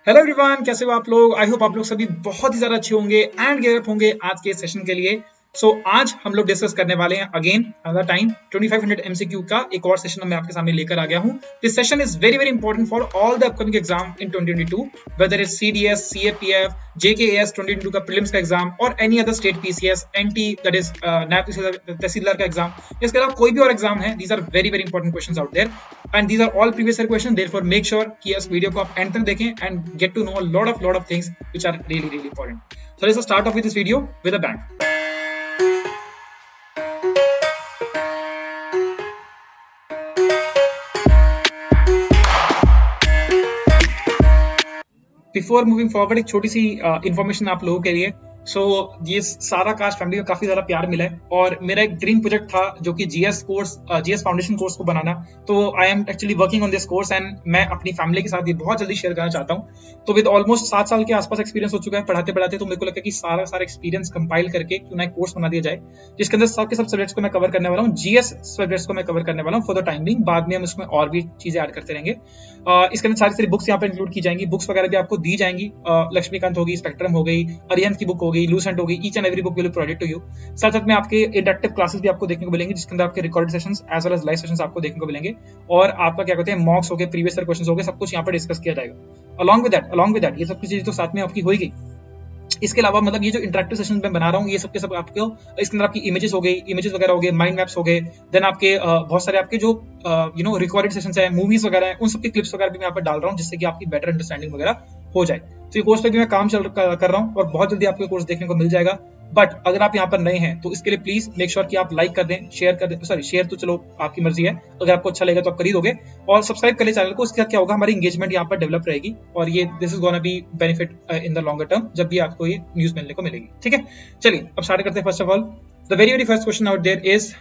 Hello everyone, कैसे हो आप लोग। आई होप आप लोग सभी बहुत ही ज्यादा अच्छे होंगे एंड गेयर अप होंगे आज के सेशन के लिए। आज हम लोग डिस्कस करने वाले हैं अगेन अनदर टाइम 2500 एमसीक्यू का एक और सेशन मैं आपके सामने लेकर आ गया हूं। This session is very very important for all the upcoming exam in 2022, whether is CDS, CAPF, JKS 2022 का प्रीलिम्स का एग्जाम और any other state PCS, NT that is नायब तहसीलदार का एग्जाम। इसके अलावा कोई भी और एग्जाम है, these are very very important questions out there and these are all previous year questions. Therefore make sure कि इस वीडियो को आप एंड तक देखें and get to know a lot of things which are really really important. So let's start off with this video with a bang. Before moving forward एक छोटी सी information आप लोगों के लिए। ये सारा कास्ट फैमिली को काफी ज्यादा प्यार मिला है और मेरा एक ड्रीम प्रोजेक्ट था जो कि जीएस फाउंडेशन कोर्स को बनाना। तो I am actually working on this course and मैं अपनी फैमिली के साथ ये बहुत जल्दी शेयर करना चाहता हूँ। तो विद ऑलमोस्ट 7 साल के आसपास एक्सपीरियंस हो चुका है पढ़ाते पढ़ाते, तो मेरे को लगता है कि सारा एक्सपीरियंस कंपाइल करके क्यों ना एक कोर्स बना दिया जाए जिसके अंदर सब सब्जेक्ट्स को मैं कवर करने वाला हूँ। जीएस सब्जेक्ट्स को मैं कवर करने वाला हूँ फॉर द टाइम बिंग। बाद में हम इसमें और भी चीजें ऐड करते रहेंगे। इसके अंदर सारी बुक्स यहाँ पर इंक्लूड की जाएंगी, बुक्स वगैरह भी आपको दी जाएंगी। लक्ष्मीकांत होगी, स्पेक्ट्रम हो गई, अरिहंत की बुक हो गई, लूसेंट हो गई, each and every book will be provided to you. साथ में आपके इंटरेक्टिव क्लासेस भी आपको देखने को मिलेंगे जिसके अंदर आपके recorded sessions as well as live sessions आपको देखने को मिलेंगे और आपका क्या कहते हैं मॉक्स हो गए, प्रीवियस ईयर क्वेश्चंस हो गए, सब कुछ यहाँ पर डिस्कस किया जाएगा। अलॉन्ग विद दैट ये सब चीजें तो साथ में आपकी हो गई। इसके अलावा मतलब ये जो इंटरेक्टिव सेशन मैं बना रहा हूँ ये सब के सब आपको इसके अंदर आपकी इमेजेस हो गई, इमेजेस वगैरह हो गए, माइंड मैप्स हो गए, देन आपके बहुत सारे आपके जो रिकॉर्डेड सेशंस है, मूवीज वगैरह है, उन सब के क्लिप्स वगैरह भी मैं यहाँ पर डाल रहा हूँ जिससे कि आपकी बेटर अंडरस्टैंडिंग वगैरह हो जाए। तो ये कोर्स पे भी मैं काम कर रहा हूँ और बहुत जल्दी आपको कोर्स देखने को मिल जाएगा। बट अगर आप यहाँ पर नए हैं तो इसके लिए प्लीज मेक श्योर कि आप लाइक कर दें, शेयर कर दें। सॉरी, शेयर तो चलो आपकी मर्जी है, अगर आपको अच्छा लगेगा तो आप कर ही दोगे, और सब्सक्राइब कर ले चैनल को। इसके साथ क्या होगा, हमारी एंगेजमेंट यहाँ पर डेवलप रहेगी और ये this is gonna be benefit in the longer term जब भी आपको ये न्यूज मिलने को मिलेगी। ठीक है, चलिए अब स्टार्ट करते हैं। First of all the very first question out there is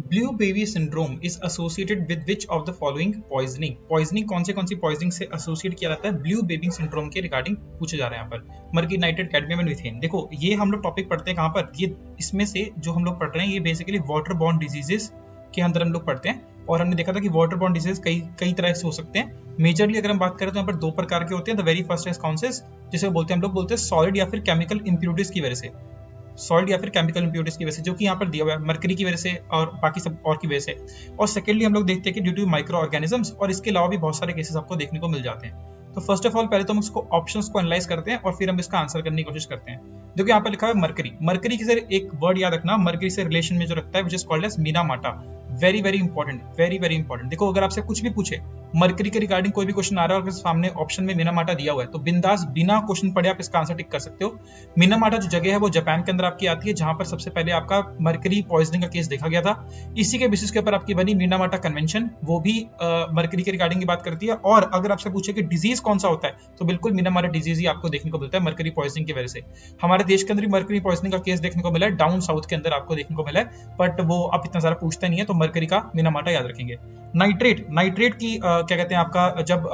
blue baby syndrome is associated with which of the following poisoning. Poisoning कौन सी पॉइजनिंग से एसोसिएट किया जाता है ब्लू बेबी सिंड्रोम के रिगार्डिंग पूछे जा रहे हैं यहाँ पर। Mercury, nitrate, cadmium and methane. देखो ये हम लोग टॉपिक पढ़ते हैं कहाँ पर, ये इसमें से जो हम लोग पढ़ रहे हैं ये बेसिकली वाटर बॉर्न डिजीजेस के अंदर हम लोग पढ़ते हैं और हमने देखा था कि वाटर बॉर्न डिजीज कई तरह से हो सकते हैं। मेजरली अगर हम बात करें तो यहाँ पर 2 प्रकार के होते हैं। द वेरी फर्स्ट इज कौन से, जिसे बोलते हैं हम लोग बोलते हैं सॉलिड या फिर केमिकल इंप्योरिटीज की वजह से, सॉल्ट या फिर केमिकल इंप्योरिटीज की वजह से, जो कि यहाँ पर दिया हुआ है मरकरी की वजह से और बाकी सब और की वजह से। और सेकेंडली हम लोग देखते हैं कि ड्यू टू माइक्रो ऑर्गेनिजम्स, और इसके अलावा भी बहुत सारे केसेस आपको देखने को मिल जाते हैं। तो फर्स्ट ऑफ ऑल पहले तो हम उसको ऑप्शंस को एनालाइज करते हैं और फिर हम इसका आंसर करने की कोशिश करते हैं। देखो यहाँ पर लिखा है मरकरी। मरकरी की से एक वर्ड याद रखना, मरकरी से रिलेशन में जो रखता है which is called as Minamata. Very very important. देखो अगर आपसे कुछ भी पूछे मरकरी के रिगार्डिंग कोई भी क्वेश्चन आ रहा है और सामने ऑप्शन में मिनामाटा दिया हुआ है तो बिंदास बिना क्वेश्चन पढ़े आप इसका आंसर टिक कर सकते हो। मिनामाटा जो जगह है वो जापान के अंदर आपकी आती है जहां पर सबसे पहले आपका मरकरी पॉइजनिंग का केस देखा गया था। इसी के बेसिस के ऊपर आपकी बनी मिनामाटा कन्वेंशन, वो भी मरकरी के रिगार्डिंग की बात करती है। और अगर आपसे पूछे कि डिजीज कौन सा होता है तो बिल्कुल मिनामाटा डिजीज ही आपको देखने को मिलता है मरकरी पॉइजनिंग की वजह से। हमारे देश के अंदर मरकरी पॉइजनिंग का केस देखने को मिला है, डाउन साउथ के अंदर आपको देखने को मिला है, बट वो आप इतना सारा पूछते नहीं है तो मरकरी का मिनामाटा याद रखेंगे। नाइट्रेट की क्या कहते हैं आपका जब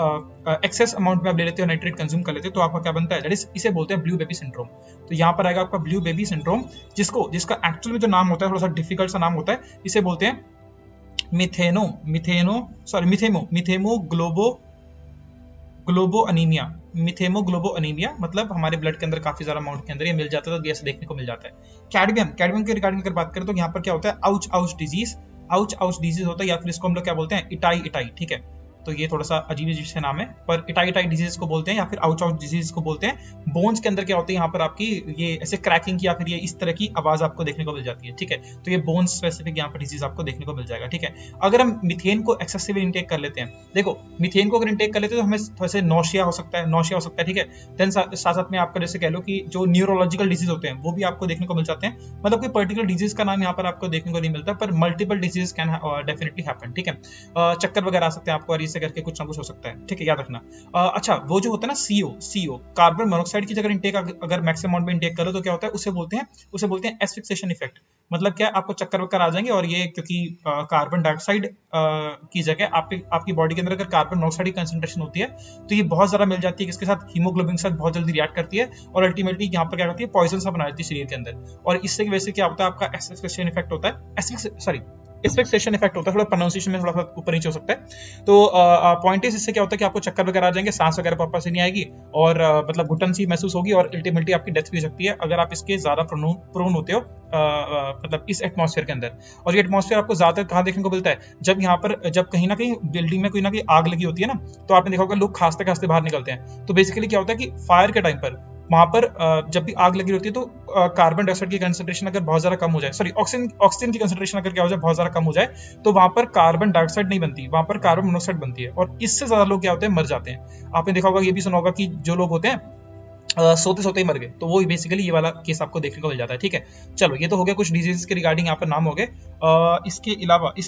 एक्सेस अमाउंट में आप ले लेते हो, नाइट्रेट कंज्यूम कर लेते हो तो आपका क्या बनता है, दैट इज इसे बोलते हैं ब्लू बेबी सिंड्रोम। तो यहाँ पर आएगा आपका ब्लू बेबी सिंड्रोम, जिसका एक्चुअल में जो नाम होता है थोड़ा सा डिफिकल्ट सा नाम होता है, इसे बोलते हैं मिथेमोग्लोबो अनीमिया। मतलब हमारे ब्लड के अंदर काफी ज्यादा अमाउंट के अंदर ये मिल जाता है तो ये देखने को मिल जाता है। कैडमियम के रिगार्डिंग अगर बात करें तो यहाँ पर क्या होता है, आउच डिजीज होता है, या फिर इसको हम लोग क्या बोलते हैं, इटाई। ठीक है, तो ये थोड़ा सा अजीब से नाम है, पर इटाई डिजीज को बोलते हैं या फिर आउच डिजीज को बोलते हैं। बोन्स के अंदर क्या होता है, यहाँ पर आपकी ये ऐसे क्रैकिंग की या फिर ये इस तरह की आवाज आपको देखने को मिल जाती है। ठीक है, तो ये बोन स्पेसिफिक यहाँ पर डिजीज आपको देखने को मिल जाएगा। ठीक है, अगर हम मिथेन को एक्सेसिव इंटेक कर लेते हैं, देखो मिथेन को अगर इंटेक कर लेते हैं तो हमें थोड़ा सा नौशिया हो सकता है। ठीक है, देन साथ में आपका जैसे कह लो कि जो न्यूरोलॉजिकल डिजीज होते हैं वो भी आपको देखने को मिल जाते हैं। मतलब कोई पर्टिकुलर डिजीज का नाम यहाँ पर आपको देखने को नहीं मिलता, पर multiple disease can definitely happen. ठीक है, चक्कर वगैरह आ सकते हैं आपको और इससे करके कुछ ना कुछ हो सकता है। ठीक है, याद रखना। अच्छा, वो जो होता है ना सीओ कार्बन मोनोऑक्साइड की अगर इंटेक अगर मैक्सिमम अमाउंट में इंटेक करो तो क्या होता है, उसे बोलते हैं एस्फिक्सिएशन इफेक्ट। मतलब क्या, आपको चक्कर आ जाएंगे और ये क्योंकि कार्बन डाइऑक्साइड की जगह आपकी बॉडी के अंदर अगर कार्बन मोनोऑक्साइड की कंसंट्रेशन होती है तो ये बहुत ज्यादा मिल जाती है, किसके साथ, हीमोग्लोबिन के साथ बहुत जल्दी रिएक्ट करती है और अल्टीमेटली यहाँ पर क्या करती है, पॉइजन सा बना देती है शरीर के अंदर। और इससे की वजह से क्या होता है, आपका एस्फिक्सिएशन इफेक्ट होता है। एस्फिक्सिएशन इफेक्ट होता है, थोड़ा प्रोनाउंसिएशन में थोड़ा सा ऊपर नीचे हो सकता है। तो पॉइंट इज इससे क्या होता है कि आपको चक्कर वगैरह आ जाएंगे, सांस वगैरह प्रॉपर से नहीं आएगी, और मतलब घुटन सी महसूस होगी, और अल्टीमेटली आपकी डेथ भी हो सकती है अगर आप इसके ज्यादा प्रोन होते हो मतलब इस एटमॉस्फेयर के अंदर। और ये एटमॉस्फेयर आपको ज्यादातर कहाँ देखने को मिलता है, जब यहाँ पर जब कहीं ना कहीं बिल्डिंग में कोई ना कोई आग लगी होती है ना, तो आपने देखा होगा लोग खांसते खांसते बाहर निकलते हैं। तो बेसिकली क्या होता है कि फायर के टाइम पर वहां पर जब भी आग लगी होती है तो कार्बन डाइऑक्साइड की कंसंट्रेशन अगर बहुत ज्यादा कम हो जाए, सॉरी ऑक्सीजन की कंसंट्रेशन अगर क्या हो जाए बहुत ज्यादा कम हो जाए, तो वहां पर कार्बन डाइऑक्साइड नहीं बनती, वहां पर कार्बन मोनोऑक्साइड बनती है, और इससे ज्यादा लोग क्या होते हैं, मर जाते हैं। आपने देखा होगा, ये भी सुना होगा कि जो लोग होते हैं सोते सोते ही मर गए, तो वो बेसिकली ये वाला केस आपको देखने को मिल जाता है। ठीक है, चलो ये तो हो गया कुछ डिजीज के रिगार्डिंग यहाँ पर नाम हो गए। इसके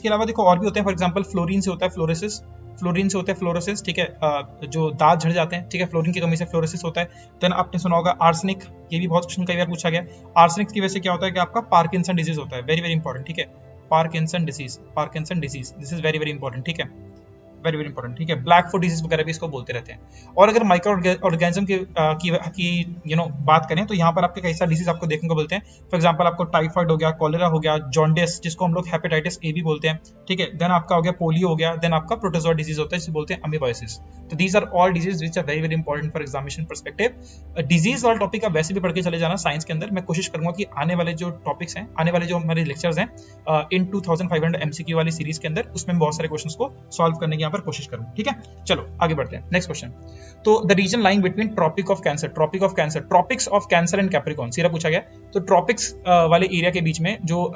अलावा देखो और भी होते हैं, फॉर एग्जांपल फ्लोरीन से होता है फ्लोरोसिस, फ्लोरीन से होता है फ्लोरोसिस, ठीक है, जो दांत झड़ जाते हैं, ठीक है, फ्लोरीन की कमी से फ्लोरोसिस होता है। देन आपने सुना होगा आर्सेनिक, ये भी बहुत क्वेश्चन कई बार पूछा गया। आर्सेनिक की वजह से क्या होता है कि आपका पार्किंसन डिजीज होता है, वेरी वेरी इंपॉर्टेंट, ठीक है, Parkinson disease, this is very very important, ठीक है, वेरी वेरी इंपॉर्टेंट, ठीक है। ब्लैक फुट डिजीज वगैरह भी इसको बोलते रहते हैं। और अगर माइक्रो ऑर्गेनिज्म की बात करें तो यहाँ पर आपके कई सारे डिजीज आपको देखने को मिलते हैं। फॉर एग्जांपल आपको टाइफाइड हो गया, कॉलेरा हो गया, जॉन्डिस जिसको हम लोग हेपेटाइटिस ए भी बोलते हैं, ठीक है। देन आपका हो गया पोलियो हो गया, देन आपका प्रोटोजोआ डिजीज होता है जिसे बोलते हैं अमीबायोसिस। तो these are all disease which are very very important for examination perspective. Disease वाला टॉपिक आप वैसे भी पढ़ के चले जाना साइंस के अंदर। मैं कोशिश करूंगा कि आने वाले जो टॉपिक्स हैं, आने वाले जो हमारे लेक्चर्स हैं इन 2500 MCQ वाली सीरीज के अंदर, उसमें बहुत सारे क्वेश्चंस को सॉल्व करने की यहाँ पर कोशिश करूँ, ठीक है। चलो आगे बढ़ते हैं, नेक्स्ट क्वेश्चन। तो the region lying between tropic of Cancer, tropics of Cancer and Capricorn, सीधा पूछा गया। तो ट्रॉपिक्स वाले एरिया के बीच में जो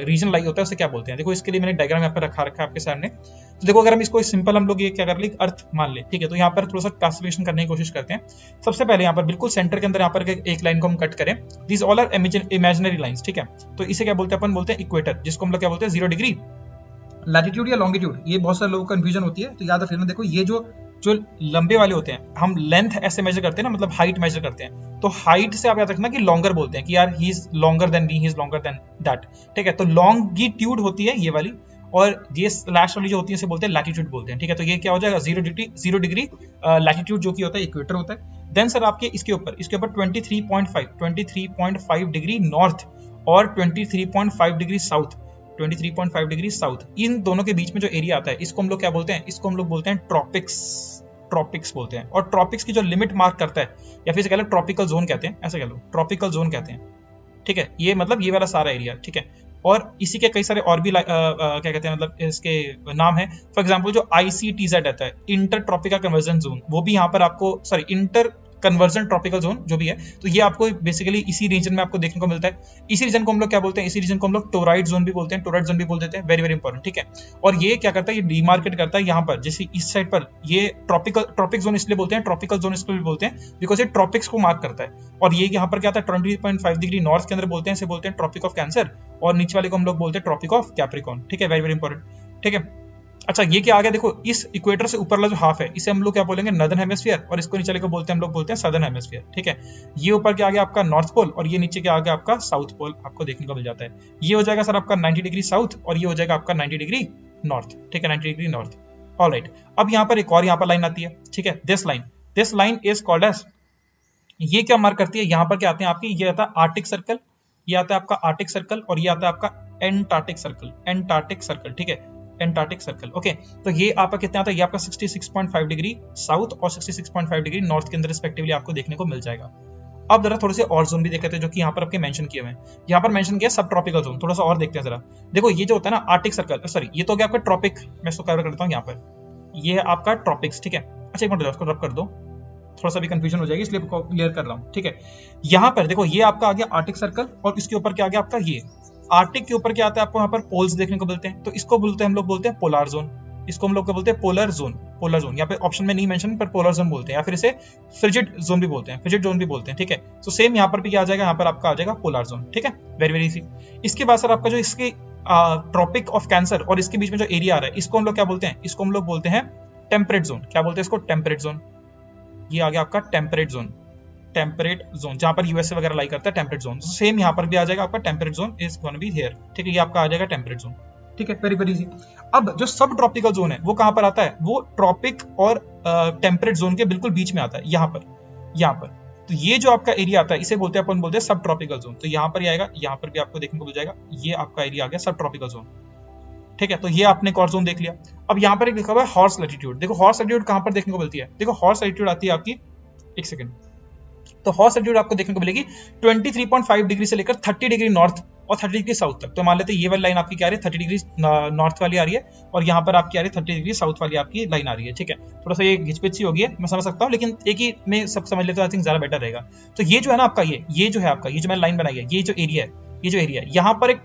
रीजन लाई होता है उसे क्या बोलते हैं? देखो इसके लिए मैंने डायग्राम यहाँ पर रखा है आपके सामने। तो देखो अगर हम इसको सिंपल हम लोग ये क्या कर ले, अर्थ मान ले, ठीक है। तो यहाँ पर थोड़ा सा क्लासिफिकेशन करने की कोशिश करते हैं। सबसे पहले यहाँ पर बिल्कुल सेंटर के अंदर यहाँ पर एक लाइन को हम कट करें, these all are imaginary lines, ठीक है। तो इसे क्या बोलते हैं, अपन बोलते हैं इक्वेटर, जिसको हम लोग क्या बोलते हैं 0 डिग्री लैटिट्यूड या लॉन्गिट्यूड। ये बहुत सारे लोगों को कंफ्यूजन होती है, तो याद रखना। देखो ये जो लंबे वाले होते हैं, हम लेंथ ऐसे मेजर करते हैं ना, मतलब हाइट मेजर करते हैं, तो हाइट से आप याद रखना कि लॉन्गर बोलते हैं, कि यार he is longer than me, he is longer than that, ठीक है। तो लॉन्गिट्यूड होती है ये वाली, और ये स्लैश वाली जो होती है इसे बोलते हैं लैटिट्यूड बोलते हैं, ठीक है। तो ये क्या हो जाएगा 0 डिग्री लैटिट्यूड जो कि होता है इक्वेटर होता है। देन सर आपके इसके ऊपर 23.5 डिग्री नॉर्थ और 23.5 डिग्री साउथ, 23.5 डिग्री साउथ, इन दोनों के बीच में जो एरिया आता है इसको हम लोग क्या बोलते हैं, इसको हम लोग बोलते हैं ट्रॉपिक्स बोलते हैं। और ट्रॉपिक्स की जो लिमिट मार्क करता है, या फिर कह लो ट्रॉपिकल जोन कहते हैं, ऐसे कह लो ट्रॉपिकल जोन कहते हैं, ठीक है। ये मतलब ये वाला सारा एरिया, ठीक है। और इसी के कई सारे और भी क्या कहते हैं, मतलब इसके नाम है। फॉर एग्जांपल जो ICTZ रहता है, इंटर ट्रॉपिकल कन्वर्जन जोन, वो भी यहाँ पर आपको, sorry inter conversion tropical zone जो भी है, तो ये आपको बेसिकली इसी रीजन में आपको देखने को मिलता है। इसी रीजन को हम लोग क्या बोलते हैं, इसी रीजन को हम लोग टोराइड जोन भी बोलते हैं, टोराइड जोन भी बोल देते हैं, वेरी वेरी इंपॉर्टेंट, ठीक है। और ये क्या करता है, ये डिमार्केट करता है यहाँ पर, जैसे इस साइड पर ये ट्रॉपिक जोन इसलिए बोलते हैं, ट्रॉपिकल जोन इसलिए बोलते हैं बिकॉज ये ट्रॉपिक्स को मार्क करता है। और ये यहाँ पर क्या आता है 20.5 डिग्री नॉर्थ के अंदर बोलते हैं, इसे बोलते हैं ट्रॉपिक ऑफ कैंसर, और नीचे वाले को हम लोग बोलते हैं ट्रॉपिक ऑफ कैप्रिकॉर्न, ठीक है, वेरी वेरी इंपॉर्टेंट, ठीक है। अच्छा ये क्या आ गया, देखो इस इक्वेटर से ऊपर वाला जो हाफ है इसे हम लोग क्या बोलेंगे, नॉर्दर्न हेमिस्फीयर, और इसको नीचे को बोलते हैं हम लोग बोलते हैं सदर्न हेमिस्फीयर, ठीक है। ये ऊपर क्या आ गया आपका नॉर्थ पोल, और ये नीचे क्या आ गया आपका साउथ पोल, आपको देखने को मिल जाता है। ये हो जाएगा सर आपका 90 डिग्री साउथ, और ये हो जाएगा आपका 90 डिग्री नॉर्थ, ठीक है, 90 डिग्री नॉर्थ, ऑलराइट। अब यहाँ पर एक और यहाँ पर लाइन आती है, ठीक है, this line is called as, ये क्या मार्क करती है, यहाँ पर क्या आते हैं आपकी, ये आता है आर्टिक सर्कल, ये आता है आपका आर्टिक सर्कल, और ये आता है आपका एंटार्टिक सर्कल, ठीक है, एंटार्टिक सर्कल, ओके। तो ये आपका कितना आता है, ये आपका 66.5 डिग्री साउथ और 66.5 डिग्री नॉर्थ के अंदर रिस्पेक्टिवली आपको देखने को मिल जाएगा। अब जरा थोड़े से और जोन भी देखते हैं जो कि यहाँ पर आपके मेंशन किए हुए हैं। यहाँ पर मेंशन किया सब ट्रॉपिकल जोन, थोड़ा सा और देखते हैं जरा। देखो ये जो होता है ना आर्टिक सर्कल, सॉरी ये तो गया आपका ट्रॉपिक, मैं इसको कवर करता हूँ यहाँ पर, ये है आपका ट्रॉपिक्स, ठीक है। अच्छा एक मिनट इसको रब कर दो, थोड़ा सा भी कंफ्यूजन हो जाएगी इसलिए क्लियर कर रहा हूँ, ठीक है। यहाँ पर देखो ये आपका आ गया आर्टिक सर्कल, और इसके ऊपर क्या आ गया आपका, ये आर्टिक के ऊपर क्या आता है आपको यहाँ पर पोल्स देखने को मिलते हैं, तो इसको बोलते हैं हम लोग बोलते हैं पोलर जोन, इसको हम लोग क्या बोलते हैं पोलर जोन यहाँ पे ऑप्शन में नहीं मेंशन, पर पोलर जोन बोलते हैं, या फिर इसे फ्रिजिड जोन भी बोलते हैं, ठीक है। तो सेम यहाँ पर भी क्या आ जाएगा, यहाँ पर आपका आ जाएगा पोलर जोन, ठीक है, वेरी वेरी इजी। इसके बाद सर आपका जो इसके ट्रॉपिक ऑफ कैंसर और इसके बीच में जो एरिया आ रहा है इसको हम लोग क्या बोलते हैं, इसको हम लोग बोलते हैं टेम्परेट जोन, क्या बोलते हैं इसको, टेम्परेट जोन। ये आ गया आपका टेम्परेट जोन, जहां पर यूएसए वगैरह लाई करता है, टेम्परेट जोन। सेम यहाँ पर भी आ जाएगा आपका temperate zone is gonna be here, ठीक है, ये आपका आ जाएगा टेम्परेट जोन, ठीक है, वेरी वेरी इजी। अब जो सब ट्रॉपिकल जोन है वो कहां पर आता है, वो ट्रॉपिक और टेम्परेट जोन के बिल्कुल बीच में आता है, यहाँ पर। तो ये जो आपका एरिया आता है इसे बोलते हैं सब ट्रॉपिकल जोन। तो यहाँ पर आएगा, यहाँ पर भी आपको देखने को मिल जाएगा, ये आपका एरिया आ गया सब ट्रॉपिकल जोन। ठीक है, तो ये आपने एक और जोन देख लिया। अब यहाँ पर एक लिखा हुआ है हॉर्स लैटिट्यूड। देखो हॉर्स लैटिट्यूड कहाँ पर देखने को मिलती है, देखो हॉर्स लैटिट्यूड आती है आपकी, एक सेकंड, तो हॉर्स लैटिट्यूड आपको देखने को मिलेगी 23.5 डिग्री से लेकर 30 डिग्री नॉर्थ और 30 डिग्री साउथ तक। तो मान लेते हैं ये वाली लाइन आपकी क्या आ रही है, 30 डिग्री नॉर्थ वाली आ रही है, और यहाँ पर आपकी आ रही है 30 डिग्री साउथ वाली आपकी लाइन आ रही है। ठीक है, थोड़ा सा ये घिचपिच सी होगी, मैं समझ सकता हूँ, लेकिन एक ही में सब समझ लेते हो, आई थिंक ज्यादा बेटर रहेगा। तो ये जो है ना आपका, ये जो है आपका, ये जो मैंने लाइन बनाई है, ये जो एरिया है, ये जो एरिया है, यहाँ पर एक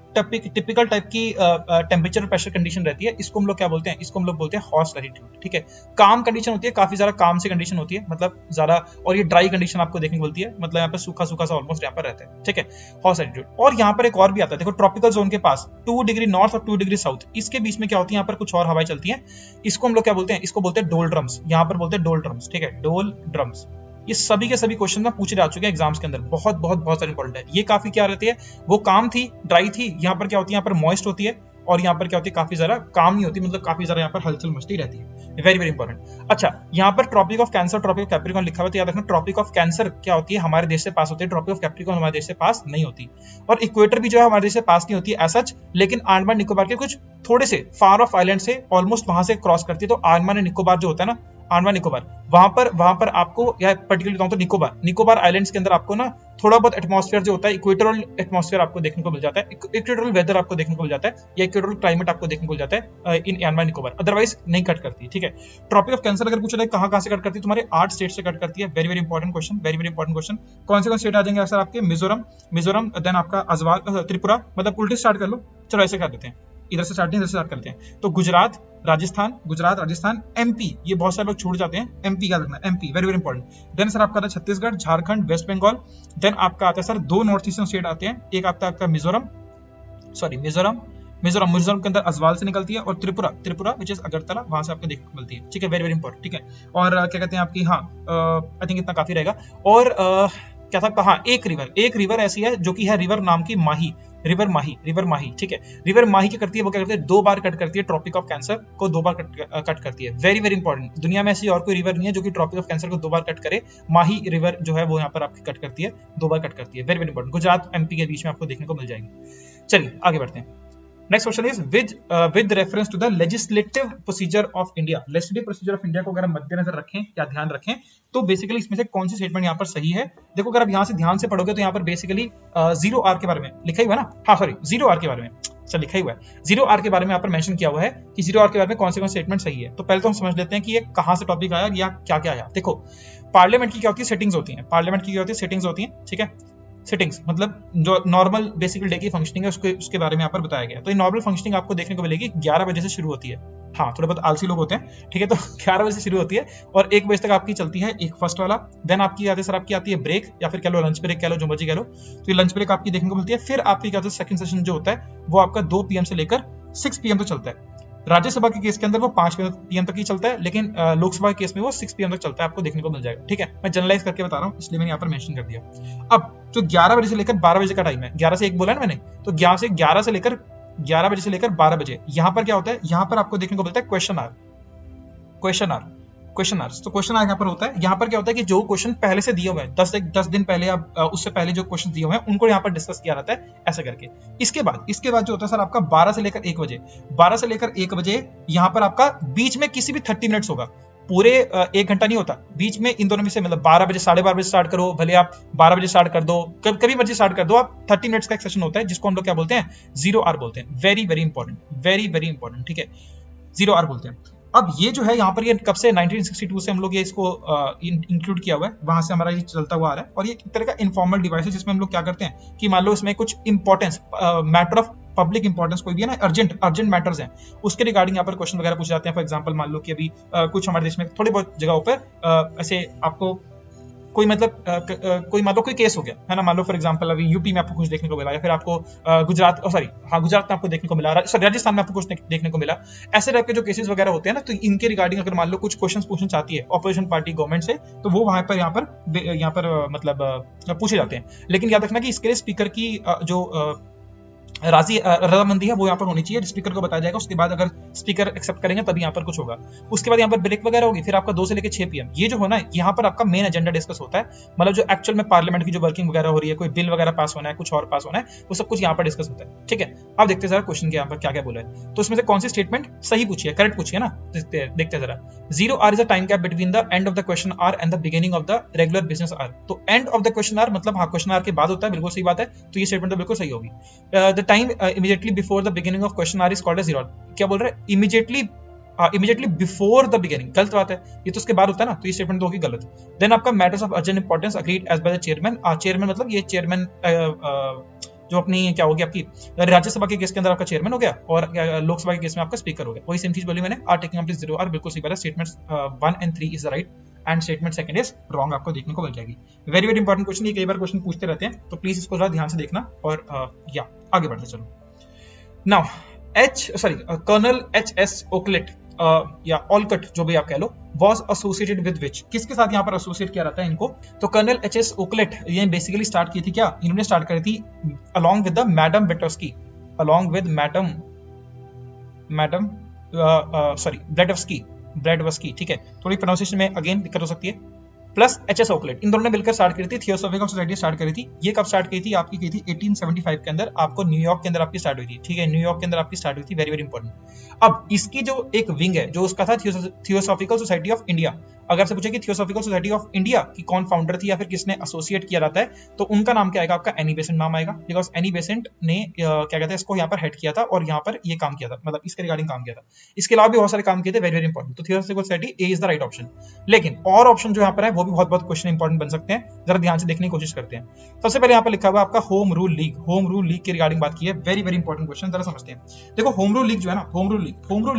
टिपिकल टाइप की टेम्परेचर प्रेशर कंडीशन रहती है। इसको हम लोग क्या बोलते हैं, इसको हम लोग बोलते हैं हॉर्स लैटिट्यूड। ठीक है, काम कंडीशन होती है, काफी ज्यादा काम से कंडीशन होती है, मतलब ज्यादा, और ये ड्राई कंडीशन आपको देखने को मिलती है, मतलब यहाँ पर सूखा सूखा सा ऑलमोस्ट यहाँ पर रहता है। ठीक है, हॉर्स लैटिट्यूड। और यहाँ पर एक और भी आता है, देखो ट्रॉपिकल जोन के पास 2 डिग्री नॉर्थ और 2 डिग्री साउथ, इसके बीच में क्या होती है, यहाँ पर कुछ और हवाएं चलती हैं। इसको हम लोग क्या बोलते हैं, इसको बोलते हैं डोलड्रम्स, यहाँ पर बोलते हैं डोलड्रम्स। ठीक है, डोलड्रम्स। ये सभी के सभी क्वेश्चन ना पूछे जा चुके हैं एग्जाम्स के अंदर, बहुत बहुत बहुत सारे इंपॉर्टेंट है। ये काफी क्या रहती है, वो काम थी, ड्राई थी, यहाँ पर क्या होती है, यहाँ पर मॉइस्ट होती है, और यहाँ पर क्या होती है, काफी ज्यादा काम नहीं होती, मतलब काफी ज्यादा यहाँ पर हलचल मचती रहती है। Very very important. अच्छा, यहाँ पर tropic of Cancer, tropic of Capricorn लिखा हुआ है, तो याद रखना ट्रॉपिक ऑफ कैंसर क्या होती है, हमारे देश से पास होती है, ट्रॉपिक ऑफ कैप्रिकॉर्न हमारे देश से पास नहीं होती। और इक्वेटर भी जो है हमारे देश से पास नहीं होती है एज सच, लेकिन अंडमान निकोबार के कुछ थोड़े से फार ऑफ आइलैंड से ऑलमोस्ट वहां से क्रॉस करती है। तो अंडमान निकोबार जो होता है ना, अंडमान निकोबार, वहां पर आपको, या पर्टिकुलर बताऊं तो निकोबार आइलैंड्स के अंदर आपको ना थोड़ा बहुत एटमॉस्फेयर जो होता है, इक्वेटोरियल एटमॉस्फेयर आपको देखने को मिल जाता है, इक्वेटोरियल वेदर आपको देखने को मिल जाता है, या इक्वेटोरियल क्लाइमेट आपको देखने को मिल जाता है इन अंडमान निकोबार, अदरवाइज नहीं कट करती। ठीक है, ट्रॉपिक ऑफ कैंसर अगर पूछा जाए कहां से कट करती है, तुम्हारे 8 स्टेट से कट करती है। Very very important question, very very important question. कौन से स्टेट आ जाएंगे सर आपके, मिजोरम, देन आपका अजवाल, त्रिपुरा, मतलब उल्टे स्टार्ट कर लो, चलो ऐसे कर देते हैं, इधर से स्टार्ट नहीं, इधर से स्टार्ट करते हैं। तो गुजरात राजस्थान, एमपी, ये बहुत सारे लोग छूट जाते हैं, एमपी का रखना, MP very very important. Then sir आपका आता है छत्तीसगढ़, झारखंड, वेस्ट बंगाल। देन आपका आता है सर 2 नॉर्थ ईस्टर्न स्टेट आते हैं, एक आता है आपका मिजोरम के अंदर अजवाल से निकलती है, और त्रिपुरा विच इज अगरतला, वहां से आपको देखने को मिलती है। ठीक है, वेरी वेरी इंपॉर्टेंट। ठीक है, और क्या कहते हैं आपकी, हाँ आई थिंक इतना काफी रहेगा। और क्या था, कहा एक रिवर ऐसी है जो कि है रिवर नाम की रिवर माही। ठीक है, रिवर माही क्या करती है, वो क्या करती है, 2 बार कट करती है, ट्रॉपिक ऑफ कैंसर को 2 बार कट करती है। वेरी वेरी इंपॉर्टेंट, दुनिया में ऐसी और कोई रिवर नहीं है जो कि ट्रॉपिक ऑफ कैंसर को 2 बार कट करे। माही रिवर जो है वो यहाँ पर आपकी कट करती है, 2 बार कट करती है। Very very important, Gujarat MP के बीच में आपको देखने को मिल जाएगी। चलिए आगे बढ़ते हैं। Next question is with reference to the legislative procedure of India. Legislative procedure of India को अगर हम मद्देनजर रखें या ध्यान रखें, तो बेसिकली इसमें से कौन सी स्टेटमेंट यहाँ पर सही है। देखो अगर आप यहाँ से ध्यान से पढ़ोगे तो यहाँ पर बेसिकली 0R के बारे में लिखा ही हुआ है ना, हाँ सॉरी 0R के बारे में लिखा ही हुआ है, 0R के बारे में यहाँ पर मेंशन किया हुआ है कि 0R के बारे में कौन से स्टेटमेंट सही है। तो पहले तो हम समझ लेते हैं कि ये कहाँ से टॉपिक आया या क्या क्या आया। देखो पार्लियामेंट की क्या होती है, सेटिंग्स होती हैं, पार्लियामेंट की क्या होती है, सेटिंग्स होती हैं। ठीक है, सेटिंग्स मतलब जो नॉर्मल बेसिकली डे की फंक्शनिंग है उसके बारे में यहाँ पर बताया गया। तो ये नॉर्मल फंक्शनिंग आपको देखने को मिलेगी 11 बजे से शुरू होती है। हाँ, थोड़े बहुत आलसी लोग होते हैं, ठीक है, तो 11 बजे से शुरू होती है और 1 बजे तक आपकी चलती है, एक फर्स्ट वाला। देन आपकी आती है सर, आपकी आती है ब्रेक, या फिर कह लो लंच ब्रेक, कह लो जो मर्जी कह लो। तो ये लंच ब्रेक आपकी देखने को मिलती है। फिर आपकी क्या होता है, सेकंड सेशन जो होता है वो आपका 2 PM से लेकर 6 PM तक चलता है। राज्यसभा के केस के अंदर वो 5 PM तक ही चलता है, लेकिन लोकसभा के केस में वो 6 PM तक चलता है, आपको देखने को मिल जाएगा। ठीक है, मैं जनरलाइज करके बता रहा हूँ, इसलिए मैंने यहाँ पर मेंशन कर दिया। अब जो 11 बजे से लेकर 12 बजे का टाइम है, 11 से 1 बोला ना मैंने, तो 11 से लेकर 12 बजे यहाँ पर क्या होता है, यहाँ पर आपको देखने को मिलता है क्वेश्चन आवर। तो क्वेश्चन आवर यहाँ पर होता है। यहाँ पर क्या होता है कि जो क्वेश्चन पहले से दिए हुए हैं 10 दिन पहले या उससे पहले जो क्वेश्चन दिए हुए हैं उनको यहाँ पर डिस्कस किया जाता है, ऐसा करके। इसके बाद जो होता है सर आपका 12 से लेकर 1 बजे यहाँ पर आपका बीच में किसी भी 30 मिनट्स होगा, पूरे 1 घंटा नहीं होता, बीच में इन दोनों में से, मतलब 12 बजे 12:30 बजे स्टार्ट करो, भले आप 12 बजे स्टार्ट कर दो, कभी मर्जी स्टार्ट कर दो आप, 30 मिनट्स का एक सेशन होता है जिसको हम लोग क्या बोलते हैं, 0R बोलते हैं। वेरी वेरी इंपॉर्टेंट, ठीक है, 0R बोलते हैं। अब ये जो है यहाँ पर, ये कब से 1962 से हम लोग ये इसको इंक्लूड किया हुआ है, वहां से हमारा ये चलता हुआ आ रहा है। और ये एक तरह का इनफॉर्मल डिवाइस है जिसमें हम लोग क्या करते हैं कि मान लो इसमें कुछ importance, matter of public importance कोई भी है ना, अर्जेंट मैटर्स हैं, उसके रिगार्डिंग यहाँ पर क्वेश्चन वगैरह पूछे जाते हैं। फॉर एग्जांपल मान लो कि अभी कुछ हमारे देश में थोड़ी बहुत जगहों पर ऐसे आपको कोई मतलब कोई मान लो कोई केस हो गया है ना, मान लो फॉर एग्जांपल अभी यूपी में आपको कुछ देखने को मिला, या फिर आपको गुजरात में आपको देखने को मिला, राजस्थान में आपको कुछ देखने को मिला। ऐसे टाइप के जो केसेस वगैरह होते हैं ना, तो इनके रिगार्डिंग अगर मान लो कुछ क्वेश्चंस पूछना चाहती है ऑपोजिशन पार्टी गवर्नमेंट से, तो वो वहां पर यहाँ पर मतलब पूछे जाते हैं। लेकिन याद रखना कि इसके लिए स्पीकर की जो रजामंदी है वो यहाँ पर होनी चाहिए, स्पीकर को बताया जाएगा। उसके बाद अगर स्पीकर एक्सेप्ट करेंगे तभी यहाँ पर कुछ होगा। उसके बाद यहाँ पर ब्रेक वगैरह होगी, फिर आपका 2 से लेकर 6 PM ये जो होना है, यहाँ पर आपका मेन एजेंडा डिस्कस होता है, मतलब जो एक्चुअल में पार्लियामेंट की जो वर्किंग वगैरह हो रही है, कोई बिल वगैरह पास होना है, कुछ और पास होना है, वो सब कुछ यहाँ पर डिस्कस होता है। ठीक है, अब देखते हैं जरा क्वेश्चन के यहाँ पर क्या क्या बोला है। तो उसमें से कौन सी स्टेटमेंट सही पूछी है, करेक्ट पूछी है ना, देखते हैं जरा। 0 hour is a time gap between the end of the question hour and the beginning of the regular business hour. तो end of the question hour मतलब हाँ क्वेश्चन आवर के बाद होता है, बिल्कुल सही बात है, तो ये स्टेटमेंट तो बिल्कुल सही होगी। The time immediately before the beginning of question hour is called as 0 hour। क्या बोल रहे हैं, इमीडिएटली बिफोर द बिगिनिंग, गलत बात है, ये तो उसके बाद होता है ना, तो ये स्टेटमेंट तो होगी गलत। देन आपका matters of urgent importance agreed as by the chairman. Chairman मतलब ये चेयरमैन जो अपनी क्या होगी आपकी राज्यसभा के केस के अंदर आपका चेयरमैन हो गया, और लोकसभा के केस में आपका स्पीकर हो गया, वही सेम चीज बोली मैंने। Are taking up this 0 hour बिल्कुल सही बात है, statements 1 and 3 is the right and statement second is wrong आपको देखने को मिल जाएगी। वेरी वेरी इंपॉर्टेंट क्वेश्चन, ये कई बार क्वेश्चन पूछते रहते हैं, तो प्लीज इसको जरा ध्यान से देखना और या आगे बढ़ते चलो। नाउ कर्नल HS ओकलेट या ऑलकट जो भी आप कह लो, was associated with which, किसके साथ यहाँ पर एसोसिएट किया जाता है इनको। तो कर्नल HS ओकलेट ये बेसिकली स्टार्ट की थी क्या, इन्होंने स्टार्ट करी थी along with the madam Blavatsky, along with madam Blavatsky, ठीक है, थोड़ी प्रोनाउंसिएशन में अगेन दिक्कत हो सकती है, प्लस HS ओकलेट, इन दोनों ने मिलकर स्टार्ट करी थी थियोसॉफिकल सोसाइटी स्टार्ट करी थी। ये कब स्टार्ट की थी आपकी, की थी 1875 के अंदर, आपको न्यूयॉर्क के अंदर आपकी स्टार्ट हुई थी। ठीक है, न्यूयॉर्क के अंदर आपकी स्टार्ट हुई थी, वेरी वेरी इंपॉर्टेंट। अब इसकी जो एक विंग है जो उसका था थियोसॉफिकल सोसाइटी ऑफ इंडिया, अगर आपसे पूछे कि थियोसॉफिकल सोसाइटी ऑफ इंडिया की कौन फाउंडर थी या फिर किसने एसोसिएट किया जाता है, तो उनका नाम क्या आएगा आपका, एनी बेसेंट नाम आएगा, बिकॉज एनी बेसेंट ने क्या कहते हैं इसको यहाँ पर हेड किया था और यहाँ पर ये काम किया था, मतलब इसके रिगार्डिंग काम किया था। इसके अलावा भी बहुत सारे काम किए थे, वेरी वेरी इंपॉर्टेंट। तो theosophical society A is the right option. लेकिन और ऑप्शन जो यहाँ पर है वो भी बहुत बहुत क्वेश्चन इंपॉर्टेंट बन सकते हैं, जरा ध्यान से देखने की कोशिश करते हैं। सबसे पहले यहाँ पर लिखा हुआ आपका home rule league, home rule league के रिगार्डिंग बात की है, वेरी वेरी इंपॉर्टेंट क्वेश्चन, जरा समझते हैं। देखो होम रूल लीग जो है ना, होम रूल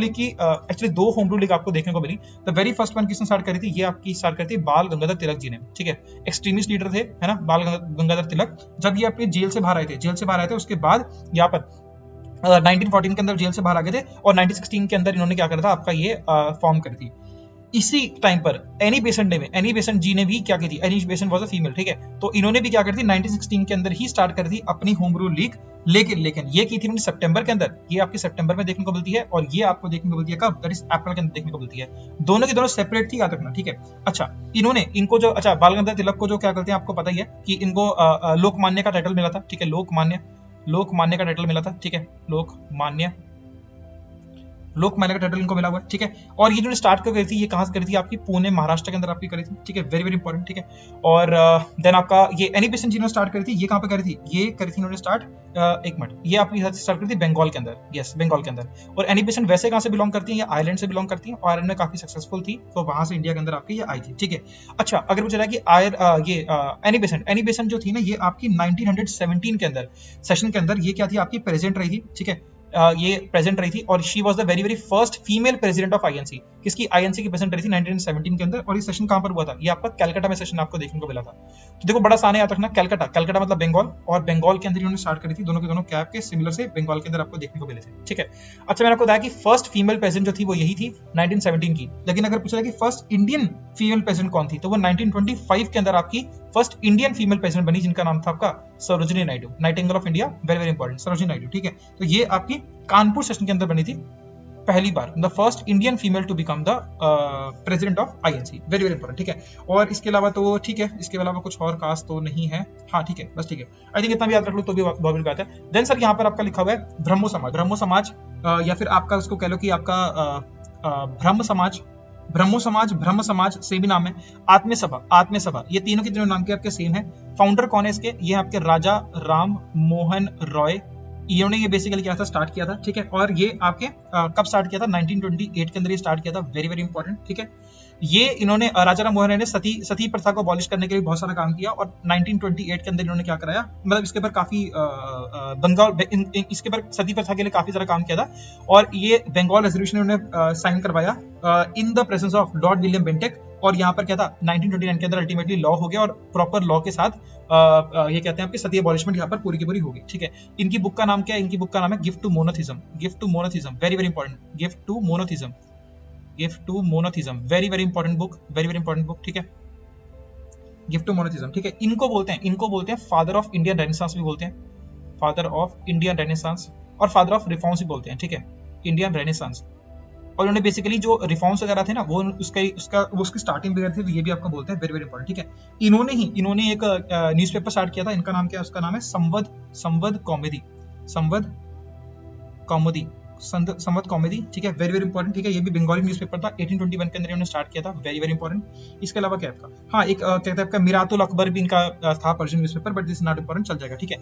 लीग की एक्चुअली 2 होम रूल लीग आपको देखने को मिली। द वेरी फर्स्ट वन किसने स्टार्ट करी थी, ये आपकी स्टार्ट करी थी बाल गंगाधर तिलक जी ने। ठीक है, एक्सट्रीमिस्ट लीडर थे, है ना, बाल गंगाधर तिलक। जब ये अपनी जेल से बाहर आए थे, उसके बाद यहाँ पर 1914 के अंदर जेल से बाहर आ गए थे और 1916 के अंदर इन्होंने क्या करा था आपका ये फॉर्म करी थी। इसी टाइम पर एनी बेसेंट जी ने भी क्या की थी, Annie Besant was a female, ठीक है, तो इन्होंने भी क्या करी थी 1916 के अंदर ही स्टार्ट करी थी अपनी होम रूल लीग। लेकिन ये की थी उन्होंने सितंबर के अंदर, ये आपकी सितंबर में देखने को मिलती है और ये आपको देखने को मिलती है कब, दैट इज अप्रैल के अंदर देखने को मिलती है। दोनों की दोनों सेपरेट थी, याद रखना, ठीक है। अच्छा, इनको जो बाल गंगाधर तिलक को जो क्या करते हैं आपको पता ही है कि इनको लोकमान्य का टाइटल मिला था, ठीक है, लोकमान्य का टाइटल मिला था, ठीक है, लोकमान्य का टाइटल इनको मिला हुआ है, ठीक है। और ये जो स्टार्ट करी थी, ये कहां से करी थी आपकी, पुणे महाराष्ट्र के अंदर आपकी करी थी, ठीक है, वेरी वेरी इंपॉर्टेंट, ठीक है। और देन आपका ये एनी बेसेंट जी ने स्टार्ट करी थी, ये कहां पे करी थी, ये करी थी इन्होंने स्टार्ट, एक मिनट, ये आपकी स्टार्ट करी थी बंगाल के अंदर, यस, बंगाल के अंदर। और एनी बेसेंट वैसे कहां से बिलोंग करती है, ये आयरलैंड से बिलोंग करती है, और आयरलैंड में काफी सक्सेसफुल थी, तो वहां से इंडिया के अंदर आपकी ये आई थी, ठीक है। अच्छा, अगर पूछा जाए कि ये एनी बेसेंट जो थी ना, ये आपकी 1917 के अंदर सेशन के अंदर ये क्या थी आपकी, प्रेजेंट रही थी, ठीक है, ये प्रेजेंट रही थी, और she was the very very first female president of INC. किसकी, आईएनसी की प्रेसिडेंट रही थी 1917 के अंदर। और ये सेशन कहां पर हुआ था, ये आपका कलकत्ता में सेशन आपको देखने को मिला था। तो देखो बड़ा आसान है याद रखना, कलकत्ता मतलब बंगाल, और बंगाल के अंदर इन्होंने स्टार्ट करी थी, दोनों के दोनों कैप के सिमिलर से बंगाल के अंदर आपको देखने को मिले थे, ठीक है। अच्छा, मैंने आपको बताया कि फर्स्ट फीमेल प्रेसिडेंट जो थी वो यही थी 1917 की। लेकिन अगर पूछा जाए कि फर्स्ट इंडियन फीमेल प्रेसिडेंट कौन थी, तो वो 1925 के अंदर आपकी फर्स्ट इंडियन फीमेल प्रेसिडेंट बनी, जिनका नाम था आपका Sarojini Naidu, Nightingale of India, very very important, Sarojini Naidu, ठीक है। तो ये आपकी कानपुर सेशन के अंदर बनी थी पहली बार, the first Indian female to become the president of INC, very very important, ठीक है। और इसके अलावा तो ठीक है, इसके अलावा कुछ और खास तो नहीं है, हाँ ठीक है, बस ठीक है, आई थिंक इतना भी याद रख लो तो भी बहुत बड़ी बात है। देन सर यहाँ पर आपका लिखा हुआ है ब्रह्मो समाज, या फिर आपका उसको कह लो कि आपका ब्रह्म समाज से भी नाम है, आत्म्य सभा, ये तीनों के तीनों नाम के आपके सेम है। फाउंडर कौन है इसके, ये आपके राजा राम मोहन रॉय, इन्होंने ये बेसिकली क्या था, स्टार्ट किया था, ठीक है। और ये आपके कब स्टार्ट किया था, 1928 के अंदर ये स्टार्ट किया था, वेरी वेरी इंपॉर्टेंट, ठीक है। ये इन्होंने राजा राम मोहन राय ने सती प्रथा को अबॉलिश करने के लिए बहुत सारा काम किया, और 1928 के अंदर इन्होंने क्या कराया, मतलब इसके ऊपर काफी इसके ऊपर सती प्रथा के लिए काफी सारा काम किया था। और ये बंगाल रेजोल्यूशन इन्होंने साइन करवाया in the presence of Lord William Bentinck. और यहाँ पर क्या था 1929 के अंदर अल्टीमेटली लॉ हो गया, और प्रॉपर लॉ के साथ ये कहते हैं आपकी सती अबॉलिशमेंट यहाँ पर पूरी की पूरी होगी, ठीक है। इनकी बुक का नाम क्या है, इनकी बुक का नाम है gift to monotheism, very very important, gift to monotheism, very very important book, ठीक है, गिफ्ट टू मोनोथिज्म, ठीक है। इनको बोलते हैं फादर ऑफ इंडियन रेनेसांस भी बोलते हैं, फादर ऑफ इंडियन रेनेसांस, और फादर ऑफ रिफॉर्म्स भी बोलते हैं, ठीक है, इंडियन रेनेसांस, और उन्होंने बेसिकली जो रिफॉर्म्स वगैरह थे ना वो उसकी स्टार्टिंग वगैरह थी, ये भी आपको बोलते हैं, वेरी वेरी इंपॉर्टेंट, ठीक है। इन्होंने एक न्यूज़पेपर स्टार्ट किया था, इनका नाम क्या है, उसका नाम है संवद कौमुदी, ठीक है, वेरी वेरी इंपॉर्टेंट, ठीक है। ये भी बंगाली न्यूज़पेपर था, 1821 के अंदर इन्होंने स्टार्ट किया था, वेरी वेरी इंपॉर्टेंट। इसके अलावा क्या आपका, हाँ, एक क्या कहते हैं आपका मिरातुल अकबर भी इनका था, Persian newspaper, but this not important, चल जाएगा, ठीक है।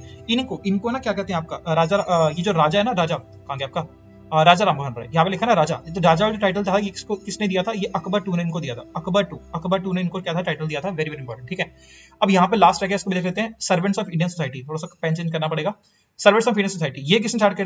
इनको ना क्या कहते हैं आपका राजा, ये जो राजा है ना, राजा कहाँ गया आपका, राजा राम मोहन राय, यहाँ पे लिखा ना राजा, तो राजा वाला टाइटल था, इसको किसने दिया था, ये अकबर टू ने इनको दिया था, अकबर टू ने इनको क्या था, टाइटल दिया था, वेरी वेरी इंपॉर्टेंट, ठीक है। अब यहाँ पे लास्ट रह गया, इसको भी देख लेते हैं, सर्वेंट्स ऑफ इंडियन सोसाइटी, थोड़ा सा पेन चेंज करना पड़ेगा। सर्वेंट्स ऑफ इंडियन सोसाइटी, ये किसने स्टार्ट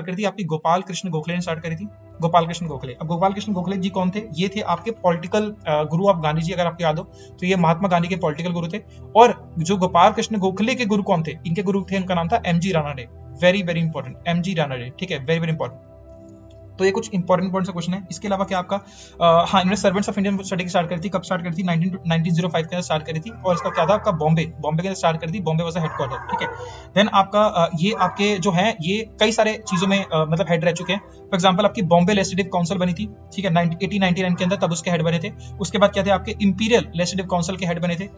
करी थी, आपकी गोपाल कृष्ण गोखले ने स्टार्ट करी थी, गोपाल कृष्ण गोखले। अब गोपाल कृष्ण गोखले जी कौन थे, ये थे आपके political Guru of Gandhi ji, अगर आपको याद हो तो ये महात्मा गांधी के पॉलिटिकल गुरु थे। और जो गोपाल कृष्ण गोखले के गुरु कौन थे, इनके गुरु थे, इनका नाम था MG Ranade, very very important, MG Ranade, ठीक है, वेरी वेरी इंपॉर्टेंट। तो ये कुछ इंपॉर्टेंट सा क्वेश्चन है। इसके अलावा क्या आपका, हाँ, इन्होंने servants of Indian society start करी थी, कब स्टार्ट करी थी, 1905 के अंदर स्टार्ट करी थी, और इसका क्या था आपका, बॉम्बे के अंदर स्टार्ट करी थी, बॉम्बे वाज हेडक्वार्टर, ठीक है। देन आपका ये आपके जो है ये कई सारे चीजों में मतलब हेड रह चुके हैं। फॉर एग्जाम्पल आपकी बॉम्बे लेजिस्लेटिव काउंसिल बनी थी, ठीक है, 1899 के अंदर, तब उसके हेड बने थे। उसके बाद क्या थे आपके इंपीरियल लेजिस्लेटिव काउंसिल के हेड बने थे,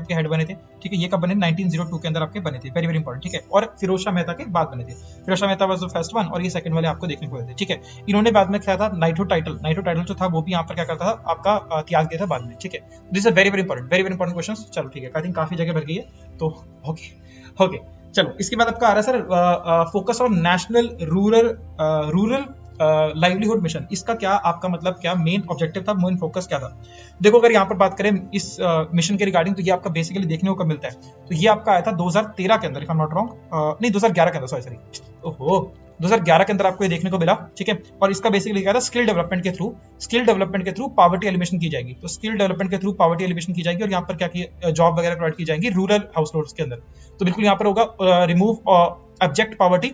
के हेड बने थे, ठीक है। ये कब बने, 1902 के अंदर आपके बने थे, वेरी वेरी इंपॉर्टेंट, ठीक है। और फिरोज शाह मेहता के बाद बने थे, Pherozeshah Mehta was the first one, और ये सेकंड वाले आपको देखने को मिले थे, ठीक है। इन्होंने बाद में क्या था, नाइटहुड टाइटल जो था वो भी यहाँ पर क्या करता था आपका, त्याग दिया था बाद में, ठीक है। This is very very important questions. चलो ठीक है, आई थिंक काफी जगह भर गई है, तो ओके। चलो इसके बाद आपका आ रहा है sir, focus on national rural livelihood mission. इसका क्या आपका मतलब क्या मेन ऑब्जेक्टिव था, मेन फोकस क्या था। देखो अगर यहाँ पर बात करें इस मिशन के रिगार्डिंग, तो ये आपका बेसिकली देखने को कब मिलता है, तो ये आपका आया था 2013 के अंदर, if I am not wrong, नहीं 2011 के अंदर, सॉरी, ओहो 2011 के अंदर आपको ये देखने को मिला, ठीक है। और इसका बेसिकली क्या था, स्किल डेवलपमेंट के थ्रू पावर्टी एलिमिनेशन की जाएगी, तो स्किल डेवलपमेंट के थ्रू पावर्टी एलिमिनेशन की जाएगी, और यहाँ पर क्या की जॉब वगैरह प्रोवाइड की जाएंगी रूरल हाउस होल्ड्स के अंदर। तो बिल्कुल यहाँ पर होगा रिमूव एब्जेक्ट पॉवर्टी,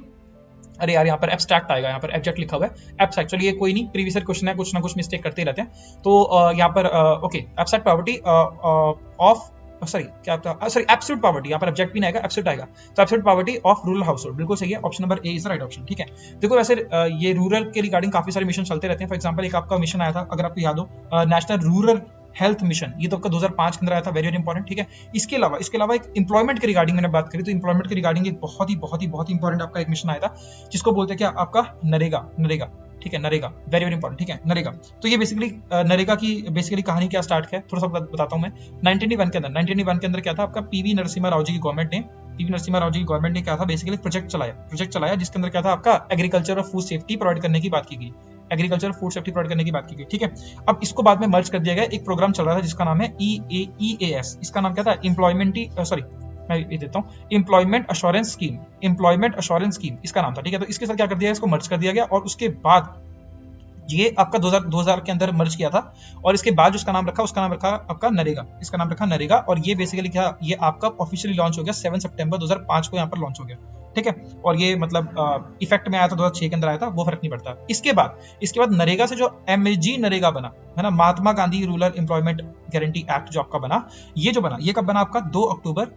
अरे यार यहाँ पर एब्स्ट्रैक्ट आएगा, यहाँ पर एब्जेक्ट लिखा हुआ है, एब्स्ट्रैक्ट, चलिए ये कोई नहीं, प्रीवियस ईयर क्वेश्चन है, कुछ ना कुछ मिस्टेक करते रहते हैं। तो यहाँ पर okay, abstract poverty of, sorry क्या आपका, सॉरी एब्सोल्यूट पॉवर्टी, यहाँ पर ऑब्जेक्ट भी नहीं आएगा, एब्सोल्यूट आएगा, तो absolute poverty of rural house hold, बिल्कुल सही है, option number A is the right option, ठीक है। देखो वैसे ये रूरल के रिगार्डिंग काफी सारे मिशन चलते रहते हैं। फॉर एग्जांपल एक आपका मिशन आया था, अगर आपको याद हो, नेशनल रूरल हेल्थ मिशन, ये तो आपका 2005 के अंदर आया था, वेरी वेरी इंपॉर्टेंट, ठीक है। इसके अलावा एक एम्प्लॉयमेंट के रिगार्डिंग मैंने बात करी, तो एम्प्लॉयमेंट के रिगार्डिंग एक बहुत ही इंपॉर्टेंट आपका एक मिशन आया था, जिसको बोलते हैं क्या आपका, नरेगा, ठीक है, नरेगा, वेरी वेरी इंपॉर्टेंट, ठीक है, नरेगा। तो ये बेसिकली नरेगा की बेसिकली कहानी क्या स्टार्ट है, थोड़ा सा बताता हूँ मैं। 1991 के अंदर क्या था आपका, पीवी नरसिम्हा राव जी की गवर्नमेंट ने क्या था, बेसिकली प्रोजेक्ट चलाया, जिसके अंदर क्या था आपका, एग्रीकल्चर और फूड सेफ्टी प्रोवाइड करने की बात की गई, ठीक है। अब इसको बाद में मर्ज कर दिया गया, एक प्रोग्राम चल रहा था जिसका नाम है EAS, इसका नाम क्या था, एम्प्लॉयमेंट अश्योरेंस स्कीम, इसका नाम था, ठीक है। तो इसके साथ क्या कर दिया, इसको मर्ज कर दिया गया, और उसके बाद ये आपका 2000 के अंदर मर्ज किया था, और इसके बाद उसका नाम रखा आपका नरेगा, इसका नाम रखा नरेगा। और ये बेसिकली क्या, ये आपका ऑफिशियली लॉन्च हो गया 7 सितंबर 2005 को यहाँ पर लॉन्च हो गया, ठीक है। और ये मतलब इफेक्ट में आया था 2006 के अंदर आया था, वो फर्क नहीं पड़ता। इसके बाद नरेगा से जो MG नरेगा बना है ना, Mahatma Gandhi rural employment guarantee act जो आपका बना, ये कब बना आपका, 2 अक्टूबर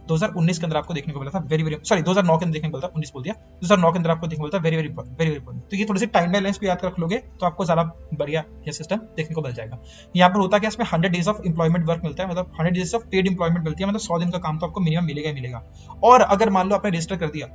2019 के अंदर आपको देखने को मिला था, 2009 के अंदर देखने को मिला था, 19 बोल दिया, 2009 के अंदर आपको देखने को मिला था, वेरी वेरी इंपॉर्टेंट। तो ये थोड़ी सी टाइम लाइंस को याद रख लोगे तो आपको ज्यादा बढ़िया ये सिस्टम देखने को मिल जाएगा। यहाँ पर होता क्या, इसमें 100 डेज ऑफ एम्प्लॉयमेंट वर्क मिलता है, मतलब 100 डेज ऑफ पेड एम्प्लॉयमेंट मिलती है, मतलब 100 दिन का काम तो आपको मिनिमम मिलेगा। और अगर मान लो आपने रजिस्टर कर दिया,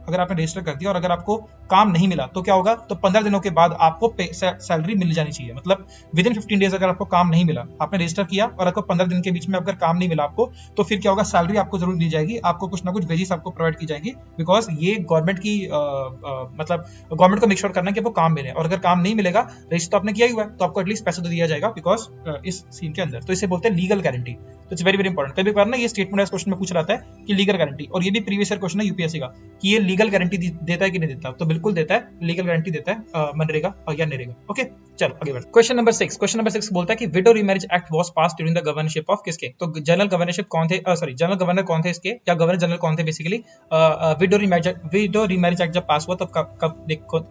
और अगर आपको काम नहीं मिला तो क्या होगा, तो 15 दिनों के बाद आपको सैलरी मिल जानी चाहिए, मतलब विद इन 15 डेज अगर आपको काम नहीं मिला, आपने रजिस्टर किया और आपको 15 दिन के बीच में अगर काम नहीं मिला आपको, तो फिर क्या होगा, सैलरी आपको जरूर दी जाएगी, आपको कुछ ना कुछ वेजेस आपको प्रोवाइड की जाएगी, बिकॉज ये गवर्नमेंट की मतलब गवर्नमेंट को मेक श्योर करना है कि आपको काम मिले, और अगर काम नहीं मिलेगा, रजिस्टर तो आपने किया ही हुआ है, तो आपको एटलीस्ट पैसा तो दिया जाएगा, बिकॉज इस सीन के अंदर। तो इसे बोलते हैं लीगल गारंटी। तो इट्स वेरी वेरी इंपॉर्टेंट। कभी बार ना ये स्टेटमेंट वाइज क्वेश्चन में पूछ रहा है कि लीगल गारंटी, और ये भी प्रीवियस ईयर क्वेश्चन है यूपीएससी का, कि ये लीगल गारंटी देता है कि नहीं देता, तो बिल्कुल देता है, लीगल गारंटी देता है मनरेगा या नरेगा। ओके चलो आगे बढ़ते। क्वेश्चन नंबर 6 बोलता है कि window remarriage act was passed during the governorship of किसके, तो जनरल गवर्नर कौन थे इसके, या गवर्नर जनरल कौन थे बेसिकली, विडो रीमैरिज एक्ट जब पास हुआ तब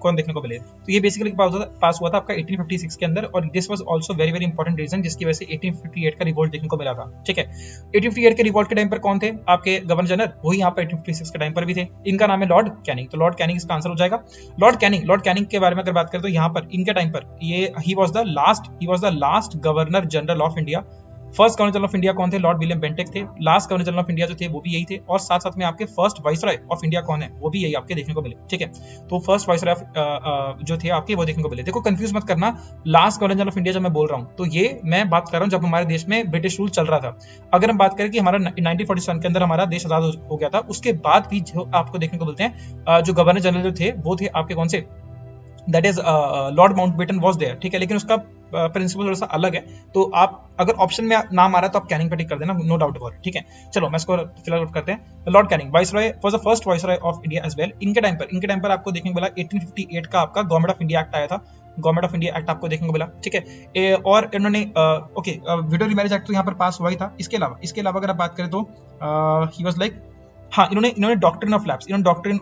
कौन देखने को मिले, तो ये बेसिकली पास हुआ था आपका 1856 के अंदर, और this was also very very important reason जिसकी वजह से 1858 का रिवोल्ट देखने को मिला था। ठीक है, 1858 के रिवोल्ट के टाइम पर कौन थे आपके गवर्नर जनरल, वही यहाँ पर 1856 के टाइम पर भी थे। इनका नाम है लॉर्ड कैनिंग, तो लॉर्ड कैनिंग इसका आंसर हो जाएगा। लॉर्ड कैनिंग के बारे में अगर बात करें तो यहाँ पर इनके टाइम पर ये ही was the last governor general of India. First governor general of India कौन थे, लॉर्ड विलियम बेंटिक थे। Last governor general of India जो थे वो भी यही थे, और साथ साथ में आपके फर्स्ट वाइसरॉय ऑफ इंडिया कौन है, वो भी यही आपके देखने को मिले। ठीक है, तो फर्स्ट वाइसरॉय जो थे आपके वो देखने को मिले। देखो कंफ्यूज मत करना, last governor general of India जब मैं बोल रहा हूँ तो ये मैं बात कर रहा हूँ जब हमारे देश में ब्रिटिश रूल चल रहा था। अगर हम बात करें कि हमारा 1947 के अंदर हमारा देश आजाद हो गया था, उसके बाद भी जो आपको देखने को मिलते हैं जो गवर्नर जनरल जो थे वो थे आपके कौन से, that is Lord Mountbatten was there. ठीक है, लेकिन उसका प्रिंसिपल थोड़ा सा अलग है, तो आप अगर ऑप्शन में नाम आ रहा है तो आप कैनिंग पे टिक कर देना, नो डाउट अबाउट इट। ठीक है, चलो मैं इसको फिलहाल करते हैं। Lord Canning viceroy was the first viceroy of India as well. इनके टाइम पर आपको देखने को मिला 1858 का आपका गवर्नमेंट ऑफ इंडिया एक्ट आया था, गवर्नमेंट ऑफ इंडिया एक्ट आपको देखने को मिला। ठीक है, और इन्होंने विडो रीमैरिज एक्ट तो यहाँ पर पास हुआ ही था। इसके अलावा अगर आप बात करें तो ही वाज लाइक, हाँ इन्होंने डॉक्ट्रिन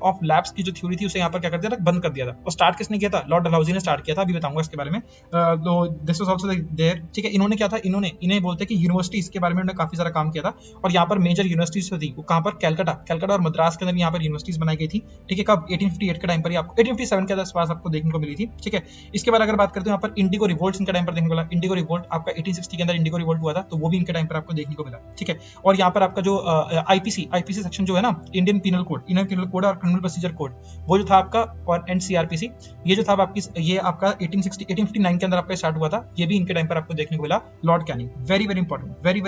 ऑफ लैब्स की जो थ्योरी थी उसे यहाँ पर क्या कर दिया था, बंद कर दिया था। और स्टार्ट किसने किया था, लॉर्ड डलहौजी ने स्टार्ट किया था, अभी बताऊंगा इसके बारे में। तो दिस वाज आल्सो देयर। ठीक है, इन्होंने क्या था, इन्हें बोलते हैं कि यूनिवर्सिटीज के बारे में उन्होंने काफी सारा काम किया था, और यहाँ पर मेजर यूनिवर्सिटीज थी वो कहाँ पर, कैलकाटा और मद्रास के अंदर यहाँ पर यूनिवर्सिटीज बनाई गई थी। ठीक है, कब 1858 के टाइम पर, आपको 1857 के आसपास आपको देखने को मिली थी। ठीक है, इसके बाद अगर बात करते हैं यहाँ पर इंडिगो रिवोल्ट इनके टाइम पर देखने को मिला। इंडिगो रिवोल्ट आपका 1860 के अंदर इंडिगो रिवोल्ट हुआ था, तो वो भी इनके टाइम पर आपको देखने को मिला। ठीक है, और यहाँ पर आपका जो आईपीसी सेक्शन जो है ना, इंडियन पिनल कोड और क्रिमिनल प्रोसीजर कोड, वो जो था आपका, और एनसीआरपीसी ये जो था आपकी, ये आपका 1859 के अंदर आपका स्टार्ट हुआ था, ये भी इनके टाइम पर आपको देखने को मिला। Lord Canning very very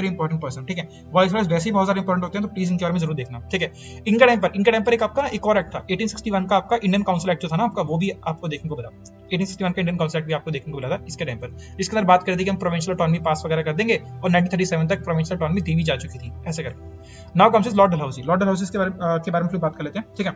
important person. ठीक है, वाइसरॉयज वैसे ही बहुत सारे इंपॉर्टेंट होते हैं, तो प्लीज इनके बारे में जरूर देखना। ठीक है, इनके टाइम पर एक आपका एक और एक्ट था 1861 का, आपका इंडियन काउंसिल एक्ट जो था ना आपका, वो भी आपको देखने को मिला। 1861 का इंडियन काउंसिल एक्ट भी आपको देखने को मिला था इसके टाइम पर। इसके अंदर बात कर दी कि हम प्रोविंशियल ऑटोनॉमी पास वगैरह कर देंगे, और 1937 तक प्रोविंशियल ऑटोनॉमी दी भी जा चुकी थी, ऐसे करके। नाउ कम्स लॉर्ड डलहौजी के बारे में बात कर लेते हैं। ठीक है,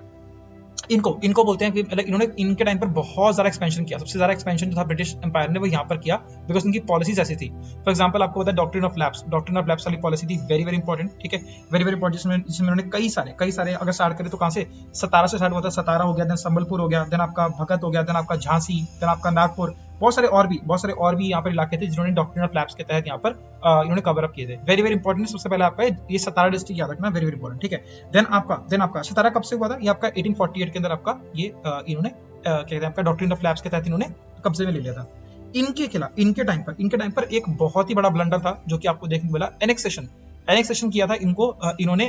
इनको बोलते हैं कि इन्होंने इनके टाइम पर बहुत ज्यादा एक्सपेंशन किया। सबसे ज्यादा एक्सपेंशन जो था ब्रिटिश एम्पायर ने वो यहाँ पर किया, बिकॉज उनकी पॉलिसीज ऐसी थी। फॉर एग्जांपल आपको पता है डॉक्ट्रिन ऑफ लैब्स वाली पॉलिसी थी, वेरी वेरी इंपॉर्टेंट। ठीक है, वेरी वेरी इंपॉर्टेंट, जिसमें उन्होंने कई सारे अगर स्टार्ट करें तो कहां से, सतारा से स्टार्ट हुआ था। सतारा हो गया, देन संबलपुर हो गया, देन आपका भगत हो गया, देन आपका झांसी, देन आपका नागपुर, बहुत सारे और भी यहाँ पर इलाके थे जिन्होंने डॉक्ट्रिन ऑफ लैब्स के तहत यहाँ पर इन्होंने कवर अप किए थे। Very very important. सबसे पहले आपका ये सतारा डिस्ट्रिक्ट याद रखना, वेरी वेरी इंपॉर्टेंट। ठीक है, देन आपका सतारा कब से हुआ था, ये आपका 1848 के अंदर आपका ये इन्होंने क्या कहते हैं आपका डॉक्ट्रिन ऑफ लैब्स के तहत इन्होंने कब्जे में ले लिया था। इनके खिलाफ इनके टाइम पर एक बहुत ही बड़ा ब्लंडर था जो कि आपको देखने को मिला, एनेक्सेशन किया था इन्होंने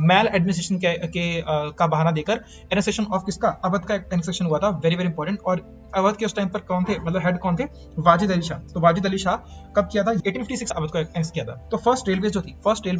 मैल एडमिनिस्ट्रेशन का बहाना देकर। एनेक्सेशन ऑफ किसका, अवध का एनेक्सेशन हुआ था, वेरी वेरी इंपॉर्टेंट। और अवध के उस टाइम पर कौन थे, मतलब हेड कौन थे, वाजिद अली शाह। तो वाजिद अली शाह कब किया था, 1856 अवध को एनेक्स किया था। तो फर्स्ट रेलवे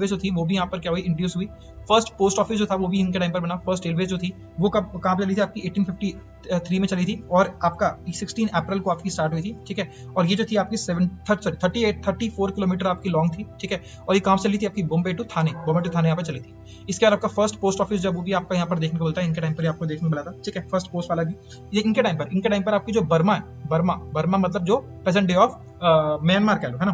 जो थी वो भी यहाँ पर क्या हुई, इंट्रोड्यूस हुई। फर्स्ट पोस्ट ऑफिस जो था वो भी इनके टाइम पर बना। फर्स्ट रेलवे जो थी वो कहाँ पे चली थी आपकी, 1853 में चली थी, और आपका 16 अप्रैल को आपकी स्टार्ट हुई थी। ठीक है, और ये जो थी आपकी 34 किलोमीटर आपकी लॉन्ग थी। ठीक है, और ये कहाँ से चली थी आपकी, बॉम्बे टू थाने यहाँ पर चली थी। इसके बाद आपका फर्स्ट पोस्ट ऑफिस जब वो भी आपका यहाँ पर देखने को मिलता है, इनके टाइम पर आपको देखने को मिला था। ठीक है, फर्स्ट पोस्ट वाला भी ये इनके टाइम पर आपकी जो बर्मा मतलब जो प्रेजेंट डे ऑफ म्यांमार कह लो, है ना,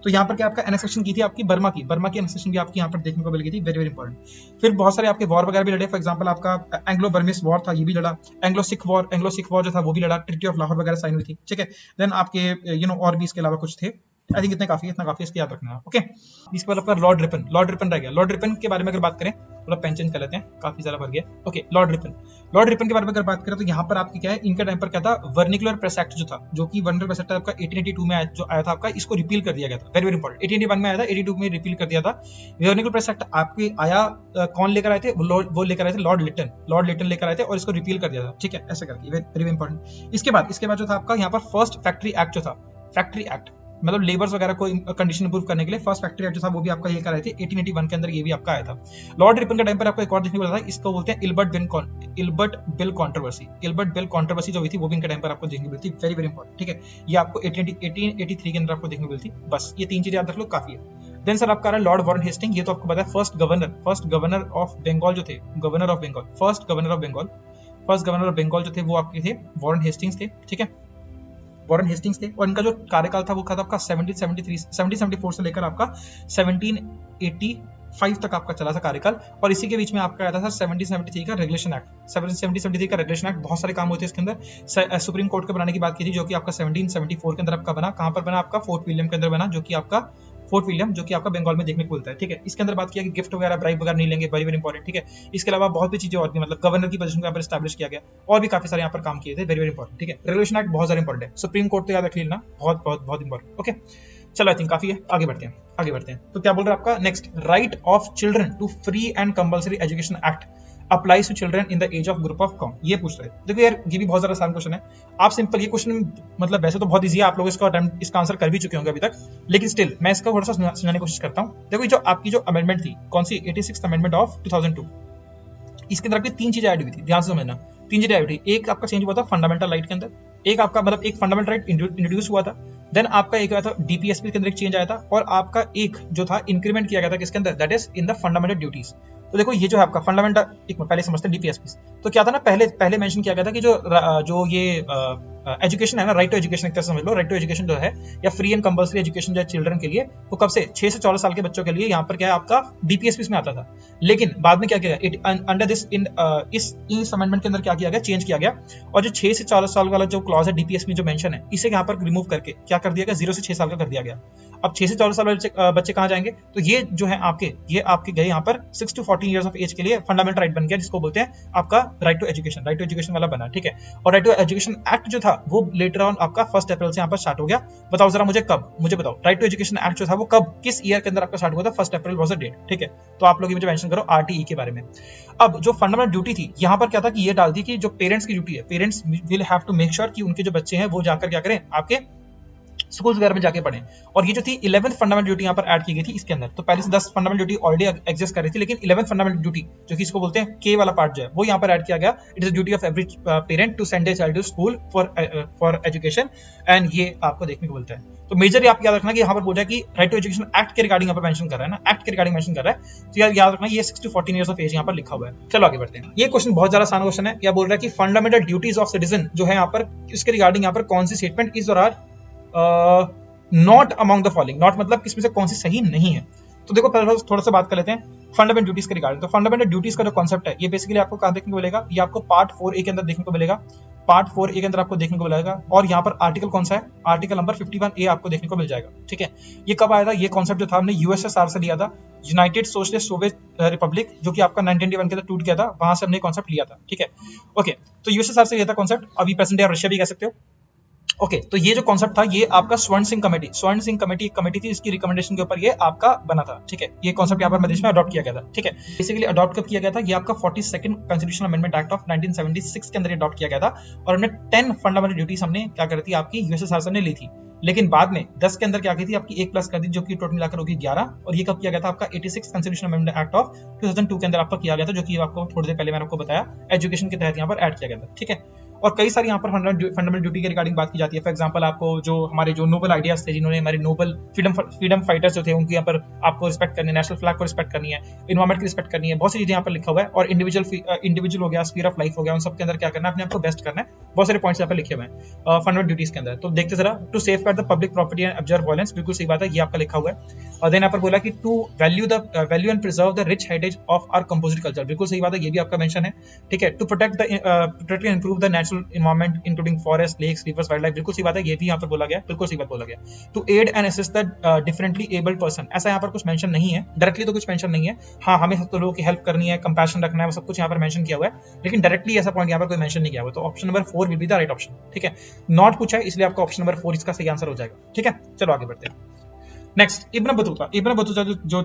तो यहाँ पर क्या आपका एनेक्सेशन की थी आपकी बर्मा की एनेक्सेशन भी आपकी यहाँ पर देखने को मिल गई थी, वेरी वेरी इंपॉर्टेंट। फिर बहुत सारे आपके वॉर वगैरह भी लड़े। फॉर एग्जांपल आपका एंग्लो बर्मिस वॉर था, ये भी लड़ा। एंग्लो सिख वॉर जो था वो भी लड़ा, ट्रीटी ऑफ लाहौर वगैरह साइन हुई थी। ठीक है, देन आपके और भी इसके अलावा कुछ थे, आई थिंक इतना काफी इसके याद रखना। ओके, इसके बाद आपका लॉर्ड रिपन रह गया। लॉर्ड रिपन के बारे में अगर बात करें, थोड़ा पेन चेंज कर लेते हैं, काफी ज्यादा भर गया। ओके, लॉर्ड रिपन के बारे में अगर बात करें तो यहाँ पर आपकी क्या है, इनके टाइम पर क्या था, वर्निकुलर प्रेस एक्ट जो था, जो कि वर्निकुलर प्रेस एक्ट आपका 1882 में आया था आपका, इसको रिपील कर दिया गया था, वेरी वेरी इंपॉर्टेंट। 1881 में आया था, 82 में रिपील कर दिया था। वर्निकुलर प्रेस एक्ट आपके आया, कौन लेकर आए थे, वो लेकर आए थे लॉर्ड लिटन लेकर आए थे, और इसको रिपील कर दिया था। ठीक है, ऐसे करके वेरी इंपॉर्टेंट। इसके बाद जो था आपका यहाँ पर फर्स्ट फैक्ट्री एक्ट मतलब लेबर्स वगैरह को कंडीशन इंप्रूव करने के लिए फर्स्ट फैक्ट्री एक्ट जो था वो भी आपका ये कराए थे 1881 के अंदर, ये भी आपका आया था। लॉर्ड रिपन के टाइम पर आपको एक और देखने को मिला था, इसको बोलते हैं इल्बर्ट बिल कंट्रोवर्सी जो हुई थी वो भी इनके टाइम पर आपको देखने को मिलती, वेरी वेरी इंपॉर्टेंट। ठीक है, ये आपको 1883 के अंदर आपको देखने को मिलती। बस ये तीन चीजें याद रख लो, काफी है। देन सर आपका लॉर्ड वॉरेन हेस्टिंग, ये तो आपको पता है फर्स्ट गवर्नर ऑफ बंगाल जो थे, फर्स्ट गवर्नर ऑफ बंगाल जो थे वो आपके थे वॉरेन हेस्टिंग्स थे। ठीक है, वॉरेन हेस्टिंग्स थे, और इनका जो कार्यकाल था वो था आपका 1774 से लेकर आपका 1780 1975 तक आपका चला था कार्यकाल, और इसी के बीच में आपका आया था 1773 का रेगुलेशन एक्ट। 1773 का रेगुलेशन एक्ट, बहुत सारे काम होते हैं इसके अंदर। सुप्रीम कोर्ट के बनाने की बात की थी, जो कि आपका 1774 के अंदर आपका बना। कहाँ पर बना? आपका फोर्ट विलियम के अंदर बना, जो कि आपका फोर्ट विलियम, जो कि आपका बंगाल में देखने को मिलता है। ठीक है, इसके अंदर बात किया कि गिफ्ट वगैरह, ब्राइब वगैरह नहीं लेंगे, वेरी वेरी इंपॉर्टेंट। ठीक है, इसके अलावा बहुत भी चीजें और भी, मतलब गवर्नर की पोजीशन को यहाँ पर एस्टैब्लिश किया गया, और भी काफी सारे यहाँ पर काम किए थे, वेरी वेरी इंपॉर्टेंट। ठीक है, रेगुलेशन एक्ट बहुत ज्यादा इंपॉर्टेंट है, सुप्रीम कोर्ट तो याद रख लेना, बहुत बहुत बहुत इंपॉर्टेंट। ओके, चलो आई थिंक काफी है, आगे बढ़ते हैं। तो क्या बोल रहा है आपका next, right of children to free and compulsory education act applies to children in the age of group of com. ये पूछ रहे हैं। देखो यार, ये भी बहुत ज्यादा आसान क्वेश्चन है। आप सिंपल, ये क्वेश्चन मतलब वैसे तो बहुत इजी है, आप लोग इसका अटेम्प्ट, इसका आंसर कर भी चुके होंगे अभी तक, लेकिन स्टिल मैं इसका थोड़ा सा समझाने की कोशिश करता हूँ। देखो, जो आपकी जो अमेंडमेंट थी, कौन सी, 86th अमेंडमेंट ऑफ 2002, इसके अंदर आपकी 3 चीजें ऐड हुई थी, ध्यान से समझना। 3 चीजें ऐड हुई। एक आपका चेंज हुआ था फंडामेंटल राइट के अंदर, एक आपका मतलब एक फंडामेंटल राइट इंट्रोड्यूस हुआ था, देन आपका एक आया था डीपीएसपी के अंदर एक चेंज आया था, और आपका एक जो था इंक्रीमेंट किया गया था किसके अंदर, that is in the fundamental duties. तो देखो, ये जो है आपका फंडामेंटल, एक पहले समझते हैं डीपीएसपी। तो क्या था ना, पहले मेंशन किया गया था कि जो ये एजुकेशन है ना, राइट टू एजुकेशन एक तरह से समझ लो, राइट टू एजुकेशन जो है, या फ्री एंड कंपल्सरी एजुकेशन जो है चिल्ड्रन के लिए, वो कब से 6 से 14 साल के बच्चों के लिए यहाँ पर क्या है आपका डीपीएसपी में आता था। लेकिन बाद में क्या किया गया, अंडर दिस इस अमेंडमेंट के अंदर क्या किया गया, चेंज किया गया, और जो 6 से 14 साल वाला जो क्लॉज है डीपीएसपी में जो मेंशन है, इसे यहाँ पर रिमूव करके क्या कर दिया गया, 0 से 6 साल का कर दिया गया। अब 6 से 14 साल वाले बच्चे कहाँ जाएंगे, तो ये जो है आपके गए यहाँ पर 6 to 14 ईयर्स ऑफ एज के लिए फंडामेंटल राइट बन गया, जिसको बोलते हैं आपका राइट टू एजुकेशन वाला बना। ठीक है, और राइट टू एजुकेशन एक्ट जो था वो लेटर ऑन आपका 1 अप्रैल से यहाँ पर स्टार्ट हो गया। बताओ जरा मुझे कब, मुझे बताओ, राइट टू एजुकेशन एक्ट जो था वो कब, किस ईयर के अंदर आपका स्टार्ट हुआ था? 1 अप्रैल वाज द डेट। ठीक है, तो आप लोग ये मुझे मेंशन करो आरटीई के बारे में। अब जो फंडामेंटल ड्यूटी थी यहाँ पर क्या था कि ये डाल दी कि जो पेरेंट्स की ड्यूटी है, parents will have to make sure कि उनके जो बच्चे हैं वो जाकर क्या करें, आपके स्कूल्स वगैरह में जाके पढ़ें। और ये जो थी 11th फंडामेंटल ड्यूटी यहाँ पर ऐड की गई थी इसके अंदर। तो पहले से 10 फंडामेंटल ड्यूटी ऑलरेडी एग्जिस्ट कर रही थी, लेकिन 11th फंडामेंटल ड्यूटी, जो कि इसको बोलते हैं के वाला पार्ट जो है, वो यहाँ पर ऐड किया गया। It is duty of every parent to send their child to school for education, and ये आपको देखने को मिलता है। तो मेजर आप याद रखना कि यहाँ पर बोल रहा है कि राइट टू एजुकेशन एक्ट के रिगार्डिंग यहाँ पर मेंशन कर रहा है ना, एक्ट के रिगार्डिंग मेंशन कर रहा है। तो याद रखना ये 6 to 14 ईयर्स ऑफ एज यहाँ पर लिखा हुआ है। चलो आगे बढ़ते हैं। ये क्वेश्चन बहुत ज्यादा आसान क्वेश्चन है। क्या बोल रहा है कि फंडामेंटल ड्यूटीज ऑफ सिटीजन जो है यहाँ पर, इसके रिगार्डिंग यहाँ पर कौन सी स्टेटमेंट इज और not among the following, not मतलब किसमें से कौन सी सही नहीं है। तो देखो पहले थोड़ा सा बात कर लेते हैं फंडामेंटल ड्यूटीज के रिगार्डिंग। तो फंडामेंटल ड्यूटीज का जो कॉन्सेप्ट है, ये बेसिकली आपको कहां देखने को मिलेगा, ये आपको पार्ट 4A के अंदर देखने को मिलेगा। पार्ट 4A के अंदर आपको देखने को मिलेगा, और यहाँ पर आर्टिकल कौन सा है, आर्टिकल नंबर 51A आपको देखने को मिल जाएगा। ठीक है, ये कब आया था, ये कॉन्सेप्ट जो था हमने यूएसएसआर से लिया था, यूनाइटेड सोशलिस्ट सोवियत रिपब्लिक, जो कि आपका 1921 के अंदर टूट गया था, वहां से हमने कॉन्सेप्ट लिया था। ठीक है, ओके, तो यूएसएसआर से लिया था कॉन्सेप्ट, अभी प्रेजेंट डे रशिया भी कह सकते हो। ओके, तो ये जो कॉन्सेप्ट था, ये आपका स्वर्ण सिंह कमेटी एक कमेटी थी, इसकी रिकमेंडेशन के ऊपर ये आपका बना था। ठीक है, ये कॉन्सेप्ट यहाँ पर देश में अडॉप्ट किया गया था। ठीक है, बेसिकली अडॉप्ट कब किया गया था, ये आपका 42nd constitutional amendment act of 1976 के अंदर अडॉप्ट किया गया था, और हमने 10 फंडामेंटल ड्यूटीज हमने क्या करी थी, आपकी यूएसएसआर ने ली थी। लेकिन बाद में 10 के अंदर क्या की थी, आपकी 1 प्लस कर दी, जो कि टोटल मिलाकर होगी 11। और ये कब किया गया था, आपका 86 कॉन्स्टिट्यूशनल अमेंडमेंट एक्ट ऑफ 2002 के अंदर आपका किया गया था, जो कि आपको थोड़ी देर पहले मैंने आपको बताया, एजुकेशन के तहत यहाँ पर ऐड किया गया था। ठीक है, और कई सारी यहाँ पर फंडामेंटल ड्यूटी के रिगार्डिंग बात की जाती है। फॉर एग्जांपल, आपको जो हमारे जो नोबल आइडियाज थे, जिन्होंने हमारे नोबल फ्रीडम फाइटर्स जो थे, उनके यहाँ पर आपको रिस्पेक्ट करनी है, नेशनल फ्लैग को रिस्पेक्ट करनी है, इन्वायरमेंट की रिस्पेक्ट करनी है, बहुत सी चीजें यहाँ पर लिखा हुआ है। और इंडिविजुअल हो गया, स्फीयर ऑफ लाइफ हो गया, उन सब के अंदर क्या करना है, अपने आपको बेस्ट करना है। बहुत सारे पॉइंट्स यहाँ पर लिखे हुए हैं फंडामेंटल ड्यूटीज के अंदर। तो देखते जरा, to safeguard the public property and observe violence, बिल्कुल सही बात है, ये आपका लिखा हुआ है। और देन यहाँ पर बोला कि to value and preserve the rich heritage of our composite culture, बिल्कुल सही बात है, ये भी आपका मेंशन है। ठीक है, to protect and improve the natural environment including forest, lakes, rivers, wildlife, बिल्कुल सही बात है, ये भी यहाँ पर बोला गया, बिल्कुल सही बात बोला गया। To aid and assist the differently abled person, ऐसा यहाँ पर कुछ मेंशन नहीं है, डायरेक्टली तो कुछ मेंशन नहीं है। हाँ, हमें तो लोगों की हेल्प करनी है, कंपैशन रखना है, वो सब कुछ यहाँ पर मेंशन किया हुआ है, लेकिन डायरेक्टली ऐसा पॉइंट यहाँ पर कोई मेंशन नहीं किया हुआ। तो option number 4 will be the right option. ठीक है, नॉट पूछा है, इसलिए आपका ऑप्शन नंबर 4 इसका सही आंसर हो जाएगा। ठीक है, चलो आगे बढ़ते हैं। नेक्स्ट, इब्न बतूता जो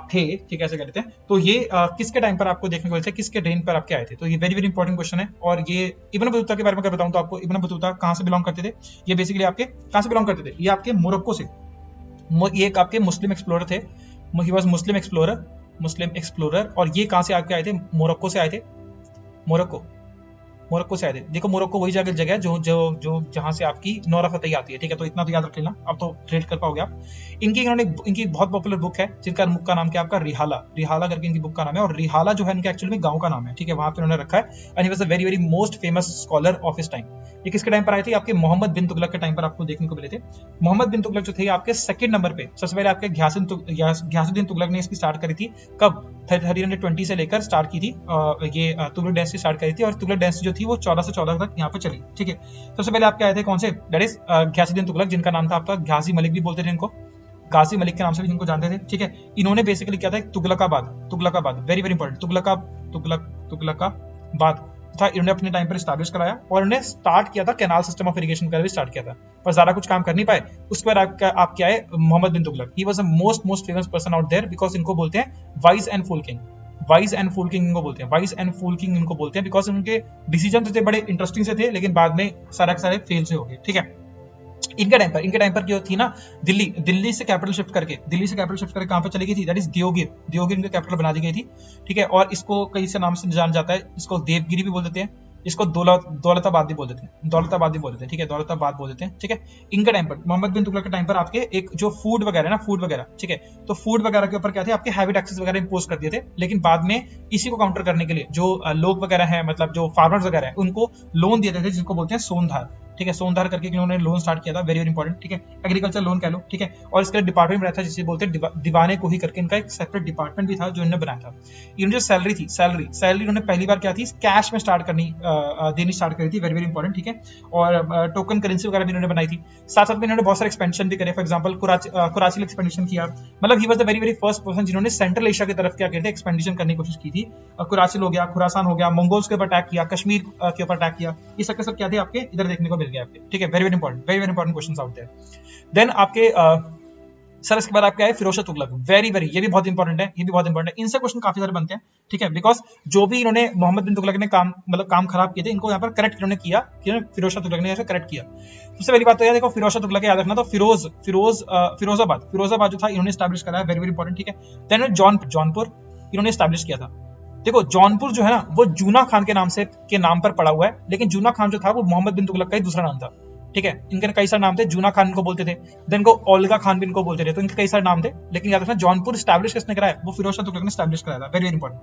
थे, ठीक है, ऐसे कहते हैं। तो ये किसके टाइम पर आपको देखने को मिलता है, किसके रेन पर आपके आए थे? तो ये वेरी वेरी इंपॉर्टेंट क्वेश्चन है। और ये इब्न बतूता के बारे में अगर बताऊं तो आपको, इब्न बतूता कहां से बिलोंग करते थे? ये बेसिकली आपके कहां से बिलोंग करते थे? ये आपके मोरक्को से, ये एक आपके मुस्लिम एक्सप्लोरर थे। ही वाज मुस्लिम एक्सप्लोरर, और ये कहां से आके आए थे? मोरक्को से आए थे। मोरक्को मोरक्को से आए थे। देखो मोरक्को वही जगह है जो जो जो जहां से आपकी नोरा फतेही आती है, ठीक है, तो इतना तो याद रख लेना, अब तो रिलेट कर पाओगे आप। इनकी बहुत पॉपुलर बुक है जिनका बुक का नाम क्या है आपका, रिहाला, रिहाला करके इनकी बुक का नाम है, और रिहाला जो है इनका एक्चुअली में गांव का नाम है, ठीक है, वहां पे उन्होंने रखा है। And he was a very very most famous scholar of his time. ये किसके टाइम पर आए थे, आपके मोहम्मद बिन तुगलक के टाइम पर आपको देखने को मिले थे। मोहम्मद बिन तुगलक जो थे आपके सेकंड नंबर पे, सबसे पहले आपके घियासुद्दीन तुगलक ने इसकी स्टार्ट करी थी, कब 1320 से लेकर स्टार्ट की थी ये तुगलक डायनेस्टी स्टार्ट करी थी, और तुगलक डायनेस्टी जो थी वो 14 से 14 तक यहाँ पे चली, ठीक है। सबसे पहले आपके आए थे कौन से, दैट इज घियासुद्दीन तुगलक, जिनका नाम था आपका घाजी मलिक भी बोलते थे इनको, गाजी मलिक के नाम से भी जिनको जानते थे, ठीक है। इन्होंने बेसिकली क्या था, Tughlaqabad very very important, Tughlaqabad था, इन्होंने अपने टाइम पर स्टैब्लिश कराया, और इन्होंने स्टार्ट किया था कैनाल सिस्टम ऑफ इरिगेशन का भी स्टार्ट किया था, पर ज्यादा कुछ काम कर नहीं पाए। उसके बाद आप क्या है, Mohammad bin Tughlaq, he was the most famous person out there, because इनको बोलते हैं wise and fool king, wise and fool king इनको बोलते हैं, वाइज एंड फूल किंग इनको बोलते हैं, बिकॉज उनके डिसीजन तो थे बड़े इंटरेस्टिंग से थे, लेकिन बाद में सारे फेल से हो गए, ठीक है। इनके टाइम पर जो थी ना, दिल्ली से कैपिटल शिफ्ट करके कहां पे चली गई थी, दैट इज दियोगिर इनका कैपिटल बना दी गई थी, ठीक है। और इसको कई से नाम से जाना जाता है, इसको देवगिरी भी बोल देते हैं, इसको दौलताबाद भी बोल देते हैं, ठीक है, दौलताबाद बोल देते हैं, ठीक है। इनके टाइम पर, मोहम्मद बिन तुगलक के टाइम पर आपके एक जो फूड वगैरह, ठीक है, तो फूड वगैरह के ऊपर क्या थे, आपके हैवी टैक्सेस वगैरह इंपोज कर दिए थे, लेकिन बाद में इसी को काउंटर करने के लिए जो लोग वगैरह हैं, मतलब जो फार्मर्स वगैरह हैं, उनको लोन दिए थे, जिसको बोलते हैं सोनधार, ठीक है, सोनधार करके इन्होंने लोन स्टार्ट किया था, वेरी वेरी इंपॉर्टेंट, ठीक है, एग्रीकल्चर लोन कह लो, ठीक है। और इसका डिपार्टमेंट बनाया था जिसे बोलते हैं दीवाने को ही करके, इनका एक सेपरेट डिपार्टमेंट भी था जो इन्होंने बनाया था। इन्होंने जो सैलरी इन्होंने पहली बार क्या थी, कैश में देनी स्टार्ट करी थी, वेरी वेरी इंपॉर्टेंट, ठीक है। और टोकन करेंसी वगैरह भी इन्होंने बनाई थी, साथ में इन्होंने बहुत सारे एक्सपेंशन भी करे, फॉर एग्जांपल कुराची एक्सपेंडिशन किया, मतलब ही was the very very first person जिन्होंने सेंट्रल एशिया की तरफ क्या कहते हैं एक्सपेंडिशन करने की कोशिश की थी। कुराची हो गया, खुरासान हो गया, मंगोल्स के ऊपर अटैक किया, कश्मीर के ऊपर अटैक किया, ये सब क्या थे आपके इधर देखने को मिल गया आपके, ठीक है, very very important questions out there. Then आपके सर इसके बाद आपका है फिरोज शाह तुगलक, वेरी वेरी ये भी बहुत इंपॉर्टेंट है, इनसे क्वेश्चन काफी सारे बनते हैं, ठीक है, बिकॉज जो भी इन्होंने मोहम्मद बिन तुगलक ने काम खराब किए थे, इनको यहाँ पर करेक्ट इन्होंने किया, फिरोज शाह तुगलक ने ऐसे करेक्ट किया। सबसे पहली बात तो यार देखो, फिरोज शाह तुगलक याद रखना, तो फिरोजाबाद जो था इन्होंने स्टैब्लिश कराया, वेरी वेरी इंपॉर्टेंट, ठीक है। देन जौनपुर इन्होंने स्टैब्लिश किया था। देखो जौनपुर जो है ना, वो जूना खान के नाम पर पड़ा हुआ है, लेकिन जूना खान जो था वो मोहम्मद बिन तुगलक का ही दूसरा नाम था, ठीक है। इनके कई सारे नाम थे, जूना खान इनको बोलते थे, देन को ओल्गा खान भी इनको बोलते थे, तो इनके कई सारे नाम थे, लेकिन याद रखना जौनपुर स्टैब्लिश किसने कराया, वो फिरोज शाह तुगलक ने स्टैब्लिश कराया था, वेरी वेरी इंपॉर्टेंट।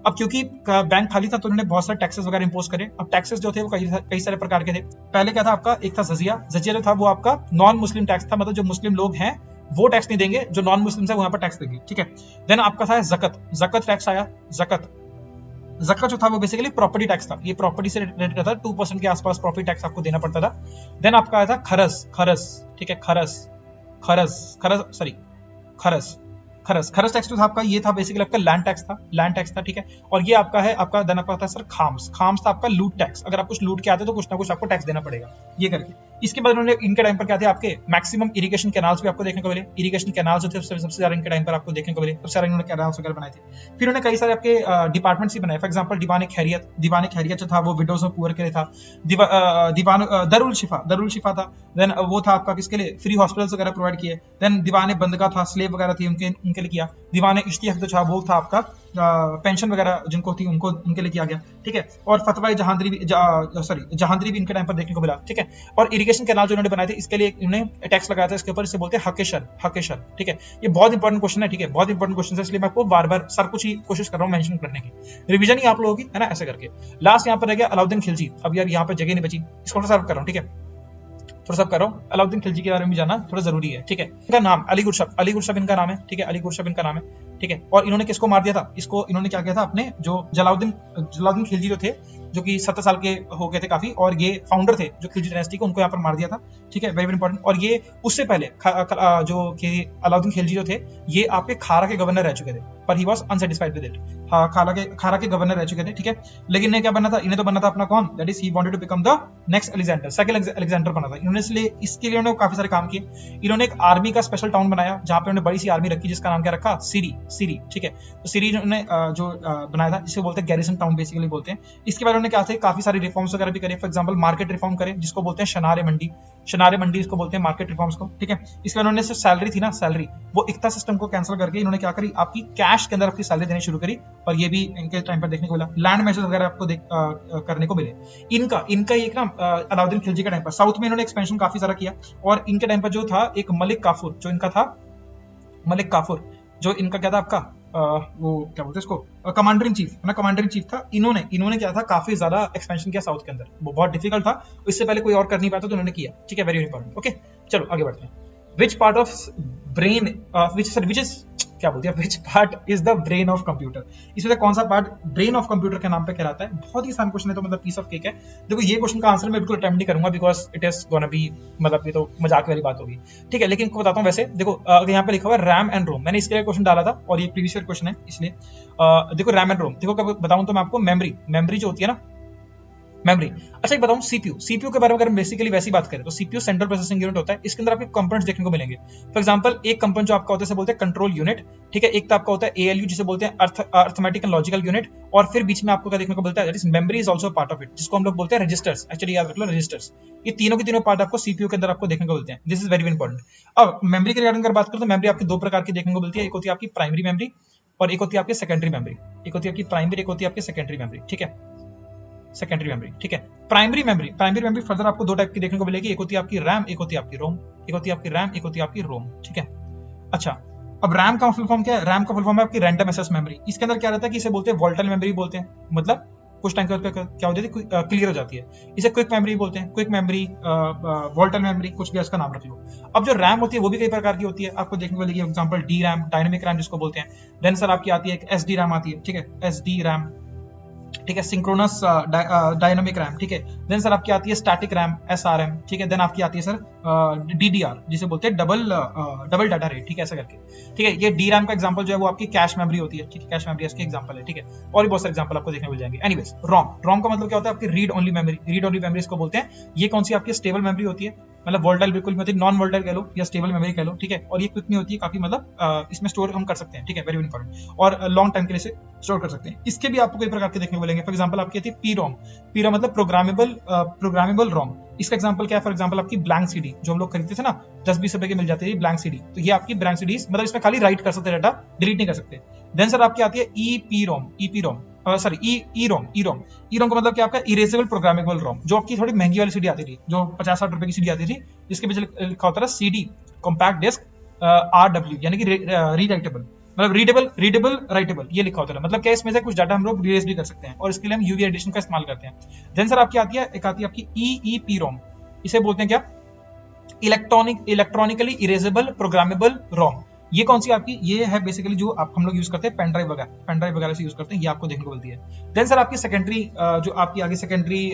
अब क्योंकि बैंक खाली था तो उन्होंने बहुत सारे टैक्सेस वगैरह इंपोज करे। अब टैक्सेस जो थे वो कई सारे प्रकार के थे। पहले क्या था आपका, एक था जजिया जो था वो आपका नॉन मुस्लिम टैक्स था, मतलब जो मुस्लिम लोग हैं वो टैक्स नहीं देंगे, जो नॉन मुस्लिम है वो यहाँ पर टैक्स देंगे, ठीक है। देन आपका था जकत टैक्स आया, जकत जो था वो बेसिकली प्रॉपर्टी टैक्स था, ये प्रॉपर्टी से रिलेटेड करता था, 2% के आसपास प्रॉपर्टी टैक्स आपको देना पड़ता था। देन आपका आया था खरस, ठीक है, खरस टैक्स जो था आपका, ये था बेसिकली आपका लैंड टैक्स था, ठीक है। और ये आपका है आपका देन आपका था सर खाम्स था आपका लूट टैक्स, अगर आप कुछ लूट के आते तो कुछ ना कुछ आपको टैक्स देना पड़ेगा, ये करके। इसके बाद उन्होंने इनके टाइम पर क्या थे आपके मैक्सिमम इरिगेशन कैनाल्स भी आपको देखने को मिले, इरिगेशन कैनाल्स जो थे सबसे ज्यादा इनके टाइम पर आपको देखने को मिले, सबसे ज्यादा इन्होंने कैनाल्स वगैरह बनाए थे। फिर उन्होंने कई सारे आपके डिपार्टमेंट्स भी बनाए, फॉर एग्जांपल दीवान खैरियत जो था वो विडोज ऑफ पुअर के लिए था, दीवान दरुल शिफा था, देन वो था आपका किसके लिए, फ्री हॉस्पिटल्स वगैरह प्रोवाइड किए। देन दीवान बंदगा था, स्लेव वगैरह थी उनके लिए किया। दीवान इश्तियाक जो था वो था आपका पेंशन वगैरह जिनको थी उनके लिए किया गया, ठीक है। और फतवा जहांदरी भी इनके टाइम पर देखने को मिला, ठीक है। और इरिगेशन कैनाल जो उन्होंने बनाए थे इसके लिए इन्होंने टैक्स लगाया था, इसके ऊपर इसे बोलते हैं हकेशर, ठीक है। ये बहुत इंपॉर्टेंट क्वेश्चन है, ठीक है, बहुत इंपॉर्टेंट क्वेश्चन है, इसलिए मैं आपको बार-बार सर कुछ ही कोशिश कर रहा हूं मेंशन करने की, रिवीजन ही आप लोगों की है ना, ऐसे करके। लास्ट यहाँ पर रह गया अलाउद्दीन खिलजी। अब यार यहाँ पर जगह नहीं बची, इसको थोड़ा सर्व कर रहा हूँ, ठीक है, थोड़ा सा कर रहा हूँ। अलाउद्दीन खिलजी के बारे में जाना थोड़ा जरूरी है, ठीक है। इनका नाम अली गुरशब इनका नाम है, ठीक है, अली गुरशब इनका नाम है, ठीक है। और इन्होंने किसको मार दिया था, इन्होंने क्या किया था, अपने जो जलाउद्दीन खिलजी जो थे, जो कि 70 साल के हो गए थे काफी, और ये फाउंडर थे जो खिलजी डायनेस्टी को, उनको यहाँ पर मार दिया था, ठीक है, वेरी वेरी इंपॉर्टेंट। और ये उससे पहले जो कि अलाउद्दीन खिलजी जो थे ये आपके खारा के गवर्नर रह चुके थे, पर he was unsatisfied with it. खारा के गवर्नर रह चुके थे, ठीक है। लेकिन इन्हें क्या बनना था, इन्हें तो बनना था अपना कौन, that is he wanted to become the next Alexander, second Alexander बना था इन्होंने, इसलिए इसके लिए उन्होंने काफी सारे काम किए। इन्होंने एक आर्मी का स्पेशल टाउन बनाया जहां पे उन्होंने बड़ी सी आर्मी रखी, जिसका नाम क्या रखा, सीरी, ठीक है। तो सीरी जो बनाया था इसे बोलते हैं गैरिसन टाउन बेसिकली बोलते हैं। इसके बाद उन्होंने क्या थे, काफी सारे रिफॉर्म्स वगैरह भी करे, फॉर एग्जांपल मार्केट रिफॉर्म करे जिसको बोलते हैं शनारे मंडी इसको बोलते हैं मार्केट रिफॉर्म्स को, ठीक है। इसके बाद उन्होंने सैलरी थी ना, सैलरी वो इक्ता सिस्टम को कैंसिल करके इन्होंने क्या करी, आपकी कैश कैश के अंदर आपकी सैलरी देनी शुरू करी, और ये भी इनके टाइम पर देखने को मिला। लैंड मैचेस वगैरह आपको करने को मिले। इनका एक ना अलाउद्दीन खिलजी के टाइम पर साउथ में इन्होंने एक्सपेंशन काफी सारा किया, और इनके टाइम पर जो था एक मलिक काफूर, जो इनका था मलिक काफूर, जो इनका क्या था आपका वो क्या बोलते हैं इसको, कमांडर इन चीफ है ना, कमांडर इन चीफ था। इन्होंने क्या था, काफी ज्यादा एक्सपेंशन किया साउथ के अंदर, वो बहुत डिफिकल्ट था, इससे पहले कोई और कर नहीं पाता, तो उन्होंने किया, ठीक है, वेरी इंपॉर्टेंट। ओके, चलो आगे बढ़ते हैं। Which part of brain which is क्या बोलते हैं, which part is the brain of computer, इसमें से कौन सा पार्ट ब्रेन ऑफ कंप्यूटर के नाम पे कहलाता है? बहुत ही आसान क्वेश्चन है, तो मतलब पीस ऑफ केक है। देखो ये क्वेश्चन का आंसर मैं बिल्कुल अटेम्प्ट नहीं करूंगा, because it is gonna be, मतलब ये तो मजाक वाली बात होगी, ठीक है, लेकिन बताता हूँ। वैसे देखो यहाँ पे लिखा हुआ है रैम एंड रोम, मैंने इसके लिए क्वेश्चन डाला था, और ये प्रीवियस ईयर क्वेश्चन है, इसलिए देखो रैम एंड रोम, देखो कब बताऊं तो मैं आपको, मेमोरी जो होती है ना, मेमोरी। अच्छा एक बताऊं, सीपीयू के बारे में अगर हम बेसिकली वैसी बात करें, तो सीपीयू सेंट्रल प्रोसेसिंग यूनिट होता है, इसके अंदर आपके कंपोनेंट्स देखने को मिलेंगे। फॉर एग्जांपल एक कंपोनेंट जो आपका होता है, बोलते हैं कंट्रोल यूनिट, ठीक है, एक तो आपका होता है एएलयू, जिसे बोलते हैं अर्थमेटिक एंड लॉजिकल यूनिट, और फिर बीच में आपको क्या देखने को मिलता है, that is memory is also part of it, जिसको हम लोग बोलते हैं रजिस्टर्स। एक्चुअली याद रख लो, रजिस्टर्स, ये तीनों के तीनों पार्ट आपको सीपीयू के अंदर आपको देखने को मिलते हैं। This is very important. अब मेमोरी के रिगार्डिंग अगर बात करें, तो मेमोरी आपकी दो प्रकार की देखने को मिलती है, एक होती है आपकी प्राइमरी मेमोरी, और एक होती है आपकी सेकेंडरी मेमोरी। एक होती है आपकी प्राइमरी, एक होती है आपकी सेकेंडरी मेमोरी, ठीक है, सेकेंडरी मेमोरी, ठीक है। प्राइमरी मेमोरी फर्दर आपको दो टाइप की देखने को मिलेगी, एक होती है आपकी रैम, एक होती है आपकी रोम, एक होती है आपकी रैम, एक होती है आपकी रोम, ठीक है। अच्छा, अब रैम का फुल फॉर्म क्या है? रैम का फुल फॉर्म है आपकी रैंडम एक्सेस मेमोरी। इसके अंदर क्या रहता है कि इसे बोलते हैं वोलेटाइल मेमोरी बोलते हैं, मतलब कुछ टाइम के बाद क्या हो जाती है, क्लियर हो जाती है। इसे क्विक मेमोरी बोलते हैं, क्विक मेमोरी, वोलेटाइल मेमोरी, कुछ भी इसका नाम रख लो। अब जो रैम होती है वो भी कई प्रकार की होती है, आपको देखने को मिलेगी, example D RAM, dynamic RAM जिसको बोलते हैं। देन सर आपकी आती है एक एसडी रैम आती है, ठीक है, एसडी रैम, ठीक है, सिंक्रोनस डायनामिक रैम, ठीक है। देन सर आपकी आती है स्टैटिक रैम, एसआरएम, ठीक है। देन आपकी आती है सर डीडीआर, जिसे बोलते हैं डबल डाटा रेट, ठीक है, ऐसा करके, ठीक है। ये डी रैम का एग्जांपल जो है वो आपकी कैश मेमोरी होती है, ठीक है, कैश मेमोरी इसके एग्जांपल है, ठीक है, और भी बहुत सारे एग्जांपल आपको देखने को मिल जाएंगे। एनीवेज, रोम का मतलब क्या होता है, आपकी रीड ओनली मेमोरी इसको बोलते हैं। ये कौन सी आपकी स्टेबल मेमोरी होती है, मतलब वोलेटाइल बिल्कुल नहीं होती, नॉन वोलेटाइल कह लो या स्टेबल मेमोरी कह लो, ठीक है। और ये क्विक नहीं होती है, काफी मतलब इसमें स्टोर हम कर सकते हैं, ठीक है, वेरी इंपॉर्टेंट, और लॉन्ग टाइम के लिए स्टोर कर सकते हैं। इसके भी आपको कई प्रकार के देखने को मिलेंगे। फॉर एग्जांपल आपकी आती है पी रोम मतलब प्रोग्रामेबल रोम। इसका एग्जांपल क्या है? फॉर एग्जांपल आपकी ब्लैंक सीडी जो हम लोग खरीदते थे ना, 10-20 रुपए की मिल जाती है ब्लैंक सीडी, तो ये आपकी ब्लैंक सीडी, मतलब इसमें खाली राइट कर सकते हैं डाटा, डिलीट नहीं कर सकते। देन सर आपकी आती है ईरोम का मतलब क्या आपका इरेजेबल प्रोग्रामेबल रोम, जो आपकी थोड़ी महंगी वाली सीडी आती थी, जो 50-60 रुपए की सीडी आती थी, जिसके पीछे लिखा होता था सीडी कॉम्पैक्ट डिस्क RW, यानी कि रीराइटेबल, मतलब रीडेबल राइटेबल, ये लिखा होता है। मतलब क्या इसमें से कुछ डाटा हम लोग रीरेज भी कर सकते हैं, और इसके लिए हम यूवी एडिशन का इस्तेमाल करते हैं। देन सर आपकी आती है आपकी EEPROM, इसे बोलते हैं क्या, इलेक्ट्रॉनिकली इरेजेबल प्रोग्रामेबल रोम। ये कौन सी आपकी, ये है बेसिकली जो हम लोग यूज करते हैं पेन ड्राइव वगैरह से यूज करते हैं, ये आपको देखने को मिलती है। देन सर आपकी सेकेंडरी, जो आपकी आगे सेकेंडरी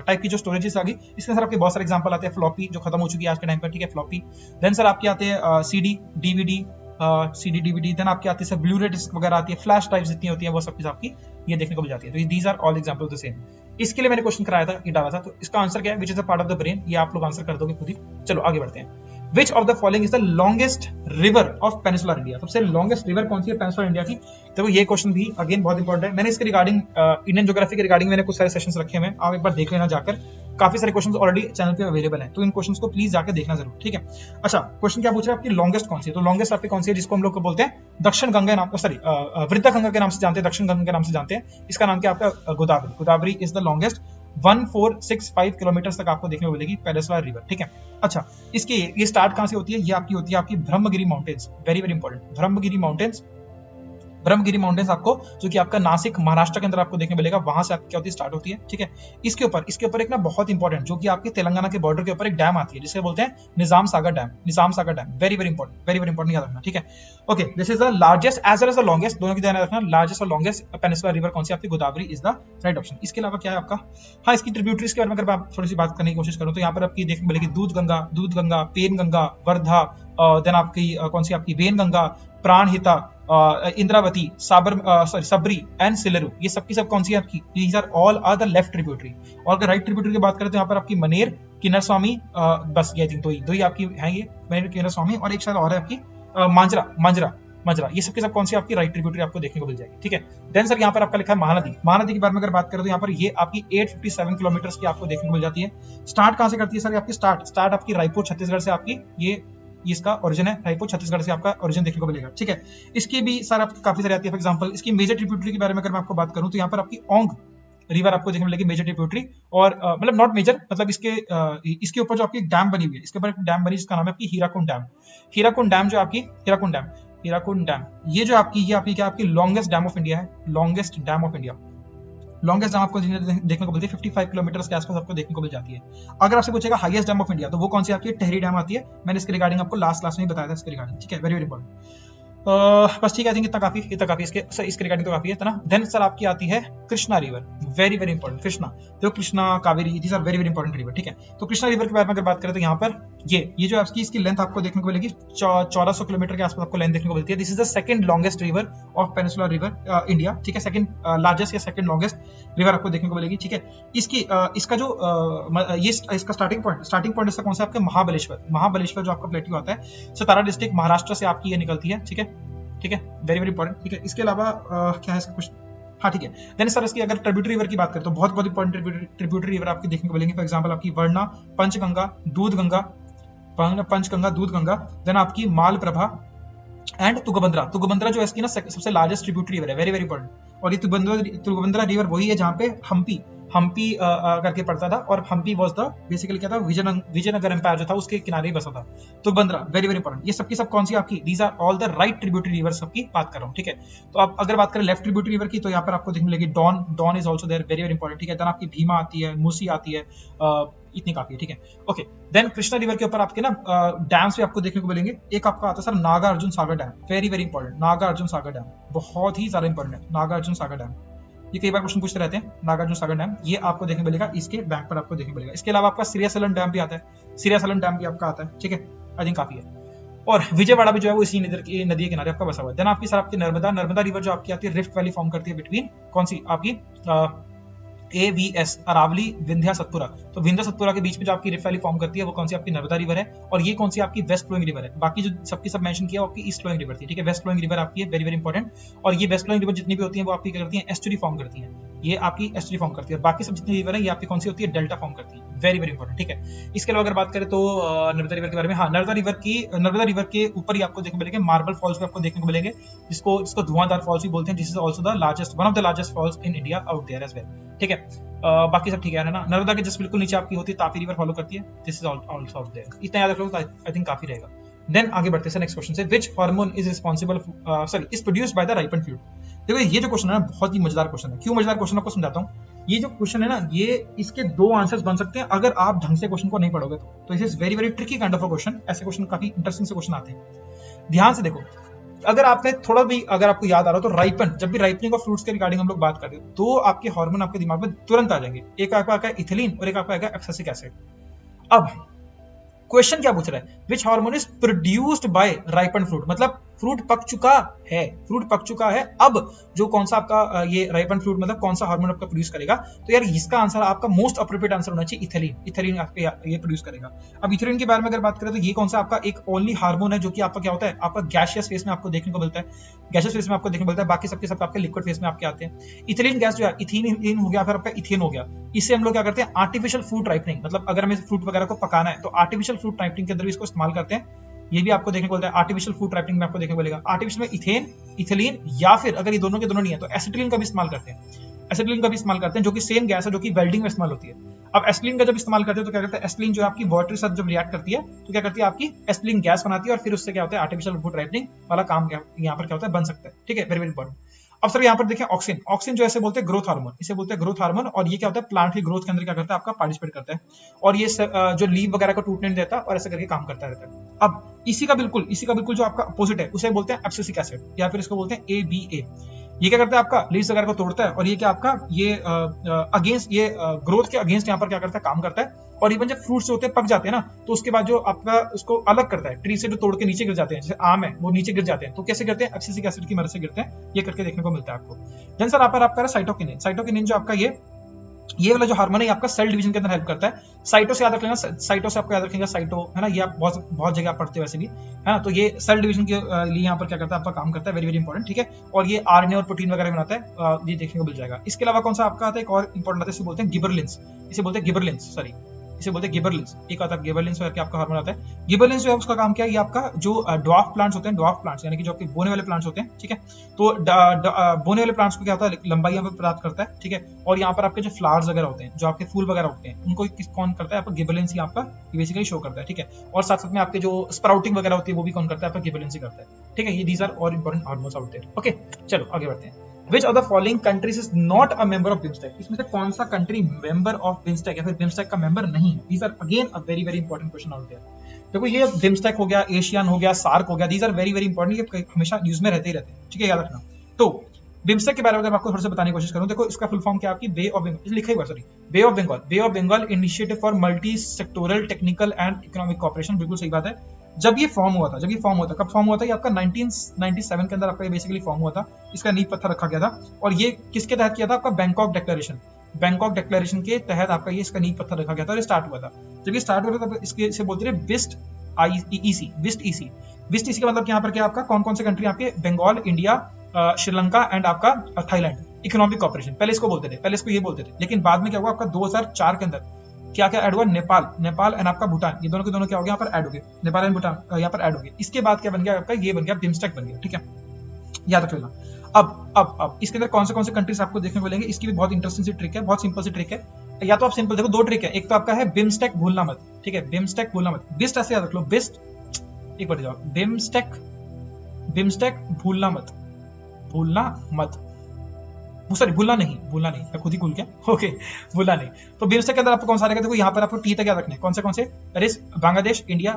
टाइप की जो स्टोरेजेस आ गई, इसमें सर आपके बहुत सारे एग्जांपल आते हैं। फ्लॉपी जो खत्म हो चुकी है आज के टाइम पर, ठीक है, फ्लॉपी। देन सर आपके आते हैं CD DVD, देन आपकी आती है ब्लू रे डिस्क वगैरह आती है, फ्लैश ड्राइव्स जितनी होती है वो सब चीज आपकी ये देखने को मिल जाती है। तो these are all example of the same. इसके लिए मैंने क्वेश्चन कराया था, ये डाला था, तो इसका आंसर क्या है, which is a part of the brain, ये आप लोग आंसर कर दोगे खुद ही। चलो आगे बढ़ते हैं। Which of the following is the longest river of Peninsular India? सबसे longest river कौन सी है पेनिसुलर इंडिया की? देखो ये क्वेश्चन भी अगेन बहुत इंपॉर्टेंट है। मैंने इसके रिगार्डिंग इंडियन ज्योग्राफी के रिगार्डिंग मैंने कुछ सारे सेशंस रखे हुए हैं, आप एक बार देख लेना जाकर, काफी सारे क्वेश्चंस ऑलरेडी चैनल पे अवेलेबल हैं, तो इन क्वेश्चंस को प्लीज जाकर देखना जरूर, ठीक है। अच्छा, क्वेश्चन क्या पूछ रहा है, आपकी लॉन्गेस्ट कौन सी है? तो लॉन्गेस्ट आपकी कौन सी है, जिसको हम लोग बोलते हैं दक्षिण गंगा नाम, सॉरी वृद्धा गंगा के नाम से जानते हैं, दक्षिण गंगा के नाम से जानते हैं। इसका नाम क्या आपका Godavari is the longest, 1465 kilometre तक आपको देखने को मिलेगी पेनिसुलर रिवर, ठीक है। अच्छा, इसकी ये स्टार्ट कहां से होती है, ये आपकी होती है आपकी Brahmagiri mountains, very very important, Brahmagiri mountains आपको, जो कि आपका नासिक महाराष्ट्र के अंदर आपको देखने मिलेगा, वहां से आपकी क्या होती है, स्टार्ट होती है, ठीक है। इसके ऊपर एक ना बहुत इंपॉर्टेंट, जो कि आपके तेलंगाना के बॉर्डर के ऊपर एक डैम आती है, जिसे बोलते हैं Nizam Sagar dam, very very important याद रखना, ठीक है। Okay, this is the largest as well as the longest, दोनों की ध्यान रखना, लार्जेस्ट और लॉन्गेस्ट पेनिसुलर रिवर कौन सी आपकी, Godavari is the right option. इसके अलावा क्या है आपका, हाँ, इसकी ट्रिब्यूटरीज के बारे में अगर आप थोड़ी सी बात करने की कोशिश करूं, तो यहाँ पर आपकी देखने मिलेगी Dudhganga, Penganga, Wardha, then आपकी कौन सी आपकी वेन गंगा, प्राणहिता, इंद्रावती, सबरी एंड सिलेरू, ये सब की सब कौन सी है आपकी, these are all are the left tributary. और अगर राइट ट्रिब्यूटरी की बात करें तो यहाँ पर आपकी मनेर, किन्नर स्वामी, बस ये दो ही आपकी हैं, ये मनेर, किन्नर स्वामी, और एक शायद और है आपकी मांजरा, ये सब के सब कौन सी आपकी राइट ट्रिब्यूटरी आपको देखने को मिल जाएगी, ठीक है। देन सर यहाँ पर आपका लिखा है महानदी के बारे में अगर बात करें तो यहाँ पर ये आपकी 857 किलोमीटर की आपको देखने को मिल जाती है। स्टार्ट कहां से करती है सर, आपकी स्टार्ट आपकी रायपुर छत्तीसगढ़ से आपकी ये ये इसका ओरिजिन है, रायपुर छत्तीसगढ़ से आपका ओरिजिन देखने को मिलेगा। ठीक है, इसकी भी सारा काफी सारी आती है। फॉर एग्जाम्पल इसकी मेजर ट्रिब्यूटरी के बारे में अगर मैं आपको बात करूं तो यहाँ पर आपकी ओंग रिवर आपको देखने को मिलेगी मेजर ट्रिब्यूटरी, और मतलब नॉट मेजर, मतलब इसके ऊपर जो आपकी डैम बनी हुई है, इसके ऊपर एक डैम बनी जिसका नाम है आपकी हीराकुंड डैम। हीराकुंड डैम जो आपकी हीराकुंड डैम ये जो आपकी ये आपकी क्या आपकी लॉन्गेस्ट डैम ऑफ इंडिया है, longest dam of India. Longest dam आपको देखने को मिलती है 55 किलोमीटर के आसपास आपको देखने को मिल जाती है। अगर आपसे पूछेगा हाईएस्ट डैम ऑफ इंडिया तो वो कौन सी आपकी टेहरी डैम आती है। मैंने इसके रिगार्डिंग आपको लास्ट क्लास में बताया था इसके रिगार्डिंग। ठीक है, वेरी वेरी इंपॉर्टेंट। बस ठीक है, आई थिंक इतना काफी इसके रिगार्डिंग तो काफी है ना। देन सर आपकी आती है Krishna river, very very important. Krishna तो Krishna Kaveri, these are very very important river. ठीक है, तो कृष्णा रिवर के बारे में अगर बात करें तो यहाँ पर ये जो आपकी इसकी लेंथ आपको देखने को मिलेगी 1400 किलोमीटर के आसपास आपको लेंथ देखने को मिलती है। This is the second longest river of peninsular river India. ठीक है, सेकंड लार्जेस्ट या सेकंड लॉन्गेस्ट रिवर आपको देखने को मिलेगी। ठीक है, इसका जो ये इसका स्टार्टिंग पॉइंट इसका कौन सा आपके महाबलेश्वर जो आपका प्लेट्यू आता है सतारा डिस्ट्रिक्ट महाराष्ट्र से आपकी ये निकलती है। ठीक है, वेरी वेरी इंपॉर्टेंट। ठीक है, इसके अलावा क्या है इसका कुछ, हाँ ठीक है। देन सर इसकी अगर ट्रिब्यूटरी रिवर की बात करें तो बहुत बहुत इंपॉर्टेंट ट्रिब्यूटरी रिवर आपकी देखने को मिलेंगे। फॉर एग्जांपल आपकी वर्णा, पंचगंगा, दूध गंगा, देन आपकी मालप्रभा एंड तुंगभद्रा जो इसकी ना सबसे लार्जेस्ट ट्रिब्यूटरी रिवर है, वेरी वेरी इंपॉर्टेंट। और ये तुंगभद्रा रिवर वही है जहाँ पे हम्पी करके पड़ता था, और हम्पी वाज द बेसिकली क्या था, विजयनगर एम्पायर जो था उसके किनारे ही बसा था। Tungabhadra very very important. ये सबकी सब कौन सी आपकी, these are all the right tributary rivers सबकी बात कर रहा हूँ। ठीक है, तो आप अगर बात करें लेफ्ट ट्रिब्यूटरी रिवर की तो यहाँ पर आपको देखने मिलेगी Don is also there, very very important. ठीक है, देन आपकी भीमा आती है, मूसी आती है, इतनी काफी है। ठीक है, ओके। देन कृष्णा रिवर के ऊपर आपके ना डैम्स भी आपको देखने को मिलेंगे। एक आपका आता है sir Nagarjuna Sagar dam, very very important. Nagarjuna Sagar dam बहुत ही ज्यादा इंपॉर्टेंट है, नागार्जुन सागर डैम। ये कई बार क्वेश्चन पूछते रहते हैं। नागार्जुन सागर डैम ये आपको देखने को मिलेगा, इसके बैंक पर आपको देखने को मिलेगा। इसके अलावा आपका सिरियासलन डैम भी आता है, सिरियासलन डैम भी आपका आता है। ठीक है, आई थिंक काफी है। और विजयवाड़ा भी जो है वो इसी नदी के किनारे आपका बसा हुआ है। देन आपकी सर आपकी नर्मदा रिवर जो आपकी आती है रिफ्ट वैली फॉर्म करती है बिटवीन कौन सी आपकी AVS अरावली विंध्या सतपुरा। तो विंध्या सतपुरा के बीच में जो आपकी रिफ्ट वैली फॉर्म करती है वो कौन सी आपकी नर्मदा रिवर है, और ये कौन सी आपकी वेस्ट फ्लोइंग रिवर है। बाकी जो सबकी सब मेंशन किया वो आपकी ईस्ट फ्लोइंग रिवर थी। ठीक है, वेस्ट फ्लोइंग रिवर आपकी है, वेरी वेरी इंपॉर्टेंट। और ये वेस्ट फ्लोइंग रिवर जितनी भी होती है वो आपकी क्या करती है, एस्टुरी फॉर्म करती है, ये आपकी एस्टुरी फॉर्म करती है। और बाकी सब जितनी रिवर है ये आपकी कौन सी होती है, डेल्टा फॉर्म करती है, वेरी वेरी इंपॉर्टेंट। ठीक है, इसके अलावा अगर बात करें तो नर्मदा रिवर के बारे में, हाँ नर्मदा रिवर के ऊपर ही आपको देखने को मिलेंगे मार्बल फॉल्स भी आपको देखने को मिलेंगे, जिसको धुआंधार फॉल्स भी बोलते हैं। This is also the largest, one of the largest falls in India out there as well. ठीक है, बाकी सब ठीक है ना। नर्मदा के जस्ट बिल्कुल नीचे आपकी होती है तापी रिवर फॉलो करती है, this is also out there. इतना याद रख लो तो आई थिंक काफी रहेगा। देन आगे बढ़ते हैं नेक्स्ट क्वेश्चन से, which hormone is responsible is produced by the ripen fluid. देखो ये जो क्वेश्चन है ना बहुत ही मजेदार क्वेश्चन है। क्यों मजेदार क्वेश्चन आपको समझाता हूँ। ये जो क्वेश्चन है ना ये इसके दो आंसर्स बन सकते हैं अगर आप ढंग से क्वेश्चन को नहीं पढ़ोगे तो it is very very tricky kind of a question. ऐसे क्वेश्चन काफी इंटरेस्टिंग से क्वेश्चन आते हैं, ध्यान से देखो। अगर आपने थोड़ा भी अगर आपको याद आ रहा हो तो राइपन, जब भी राइपनिंग ऑफ फ्रूट्स के रिगार्डिंग हम लोग बात करते हैं तो आपके हार्मोन आपके दिमाग में तुरंत आ जाएंगे। एक आपका आएगा इथिलीन और एक आपका आएगा एब्सिसिक एसिड। अब क्वेश्चन क्या पूछ रहा है, which hormone is produced by ripen fruit, मतलब फ्रूट पक चुका है, अब जो कौन सा आपका ये राइपन फ्रूट मतलब कौन सा हार्मोन आपका प्रोड्यूस करेगा। तो यार इसका आंसर आपका मोस्ट अप्रोप्रिएट आंसर होना चाहिए इथिलीन ये प्रोड्यूस करेगा। अब इथिलीन के बारे में अगर बात करें तो ये कौन सा आपका एक ओनली हार्मोन है जो कि आपका क्या होता है, आपका गैसियस फेस में आपको देखने को मिलता है, बाकी सबके सब आपके लिक्विड फेस में आपके आते हैं। इथिलीन गैस जो है इथीन हो गया, फिर आपका इथेन हो गया। इससे हम लोग क्या करते हैं, आर्टिफिशियल फ्रूट राइपनिंग, मतलब अगर हमें फ्रूट वगैरह को पकाना है तो आर्टिफिशियल फ्रूट राइपनिंग के अंदर इसको इस्तेमाल करते हैं। ये भी आपको देखने को मिलता है आर्टिफिशियल फ्रूट राइपनिंग में आपको देखने को मिलेगा। आर्टिफिशियल में इथेन, इथिलीन या फिर अगर ये दोनों के दोनों नहीं है तो एसिटिलीन का भी इस्तेमाल करते हैं, जो कि सेम गैस है जो कि वेल्डिंग में इस्तेमाल होती है। अब एसिटिलीन का जब इस्तेमाल करते हैं तो क्या करते हैं, एसिटिलीन जो है आपकी वाटर के साथ जब रिएक्ट करती है तो क्या करती है, आपकी एसिटिलीन गैस बनाती है और फिर उससे क्या होता है, आर्टिफिशियल फ्रूट राइपनिंग वाला काम यहाँ पर क्या होता है, बन सकता है। ठीक है, वेरी वेरी इंपॉर्टेंट। अब सर यहाँ पर देखें ऑक्सिन जो ऐसे बोलते हैं ग्रोथ हार्मोन, इसे बोलते हैं ग्रोथ हार्मोन। और ये क्या होता है, प्लांट की ग्रोथ के अंदर क्या करता है, आपका पार्टिसिपेट करता है और ये जो लीव वगैरह को टूटने नहीं देता और ऐसे करके काम करता रहता है। अब इसी का बिल्कुल जो आपका अपोजिट है उसे बोलते हैं एब्सिसिक एसिड या फिर इसको बोलते हैं ABA। ये क्या करता है, आपका लीव्स वगैरह को तोड़ता है और ये क्या आपका ये अगेंस्ट ये ग्रोथ के अगेंस्ट यहाँ पर क्या करता है, काम करता है। और इवन जब फ्रूट्स होते हैं पक जाते हैं ना तो उसके बाद जो आपका उसको अलग करता है, ट्री से जो तोड़ के नीचे गिर जाते हैं, जैसे आम है वो नीचे गिर जाते हैं, तो कैसे गिरते हैं, एब्सिसिक एसिड की मदद से गिरते हैं। ये करके देखने को मिलता है आपको। देन सर आपका साइटोकिनिन जो आपका ये वाला जो हार्मोन है आपका सेल डिवीजन के अंदर हेल्प करता है। साइटो से याद रखेंगे, साइटो से आपको याद रखेंगे, साइटो है ना, ये आप बहुत जगह पढ़ते हो वैसे भी है ना। तो ये सेल डिवीजन के लिए यहाँ पर क्या करता है, आपका काम करता है, वेरी वेरी इंपॉर्टेंट। ठीक है, और ये RNA और प्रोटीन वगैरह बनाता है, ये देखने को मिल जाएगा। इसके अलावा कौन सा आपका आता है, एक और इंपॉर्टेंट आता है, इसे बोलते हैं गिबरलिंस, इसे बोलते हैं गिबरलिंस। एक आता है गिबरलिंस करके आपका हार्मोन आता है। गिबरलिंस जो है उसका काम क्या है, ये आपका जो ड्वार्फ प्लांट्स होते हैं, ड्वार्फ प्लांट्स यानी कि जो आपके बोने वाले प्लांट्स होते हैं, ठीक है, तो बोने वाले प्लांट्स को क्या होता है, लंबाई यहाँ पर प्राप्त करता है, ठीक है, और यहाँ पर आपके जो फ्लावर्स वगैरह होते हैं, जो आपके फूल वगैरह होते हैं, उनको कौन करता है, आपका गिबरलिंस ही आपका बेसिकली शो करता है, ठीक है, और साथ साथ में आपके जो स्प्राउटिंग वगैरह होती है वो भी कौन करता है, आपका गिबरलिंस ही करता है, ठीक है। ये these are our important hormones out there. Okay, चलो आगे बढ़ते हैं। Which of the following countries is not a member of BIMSTEC? इसमें से कौन सा कंट्री मेंबर ऑफ BIMSTEC या फिर BIMSTEC का मेंबर नहीं है? These are again a very very important question out there. देखो ये BIMSTEC हो गया, एशियन हो गया, सार्क हो गया, these are very very important, ये हमेशा न्यूज में रहते ही रहते हैं, ठीक है, याद रखना। तो BIMSTEC के बारे में अगर आपको थोड़ा सा बताने की कोशिश करूं, देखो इसका फुल फॉर्म क्या है आपकी, बे ऑफ बंगाल लिखा हुआ, sorry, bay of Bengal, bay of Bengal initiative for multi sectoral technical and economic cooperation, बिल्कुल सही बात है। जब ये फॉर्म हुआ था, कब फॉर्म हुआ था, ये आपका 1997 के अंदर आपका बेसिकली फॉर्म हुआ था, इसका नींव पत्थर रखा गया था, और ये किसके तहत किया था, आपका बैंकॉक डिक्लेरेशन के तहत आपका ये इसका नींव पत्थर रखा गया था और स्टार्ट हुआ था। जब ये स्टार्ट हुआ था तब इसके से बोलते थे बिस्ट ईसी का मतलब यहाँ पर क्या आपका कौन कौन से कंट्री आपके, बंगाल, इंडिया, श्रीलंका एंड आपका थाईलैंड, इकोनॉमिक कॉपरेशन पहले इसको बोलते थे, पहले इसको ये बोलते थे, लेकिन बाद में क्या हुआ आपका 2004 के अंदर क्या क्या ऐड हुआ, नेपाल एंड आपका भूटान, ये दोनों के दोनों क्या हो गया यहाँ पर ऐड हो गए, नेपाल एंड भूटान यहाँ पर ऐड हो गए। इसके बाद क्या बन गया आपका, ये बन गया BIMSTEC बन गया, ठीक है, याद रख लेना। अब इसके अंदर कौन से कंट्रीज आपको देखने को मिलेंगे, इसकी भी बहुत इंटरेस्टिंग सी ट्रिक है, बहुत सिंपल सी ट्रिक है। या तो आप सिंपल देखो, दो ट्रिक है, एक तो आपका है BIMSTEC भूलना मत, ठीक है, BIMSTEC भूलना मत, बिस्ट ऐसे याद रख लो, बिस्ट, एक बार जाओ, BIMSTEC भूलना मत, सॉरी भूलना नहीं, मैं खुद ही भूल गया, ओके, भूलना नहीं। तो BIMSTEC के अंदर आपको कौन सा रहेगा, देखो यहाँ पर आपको टी तक याद रखने, कौन से बांग्लादेश, इंडिया,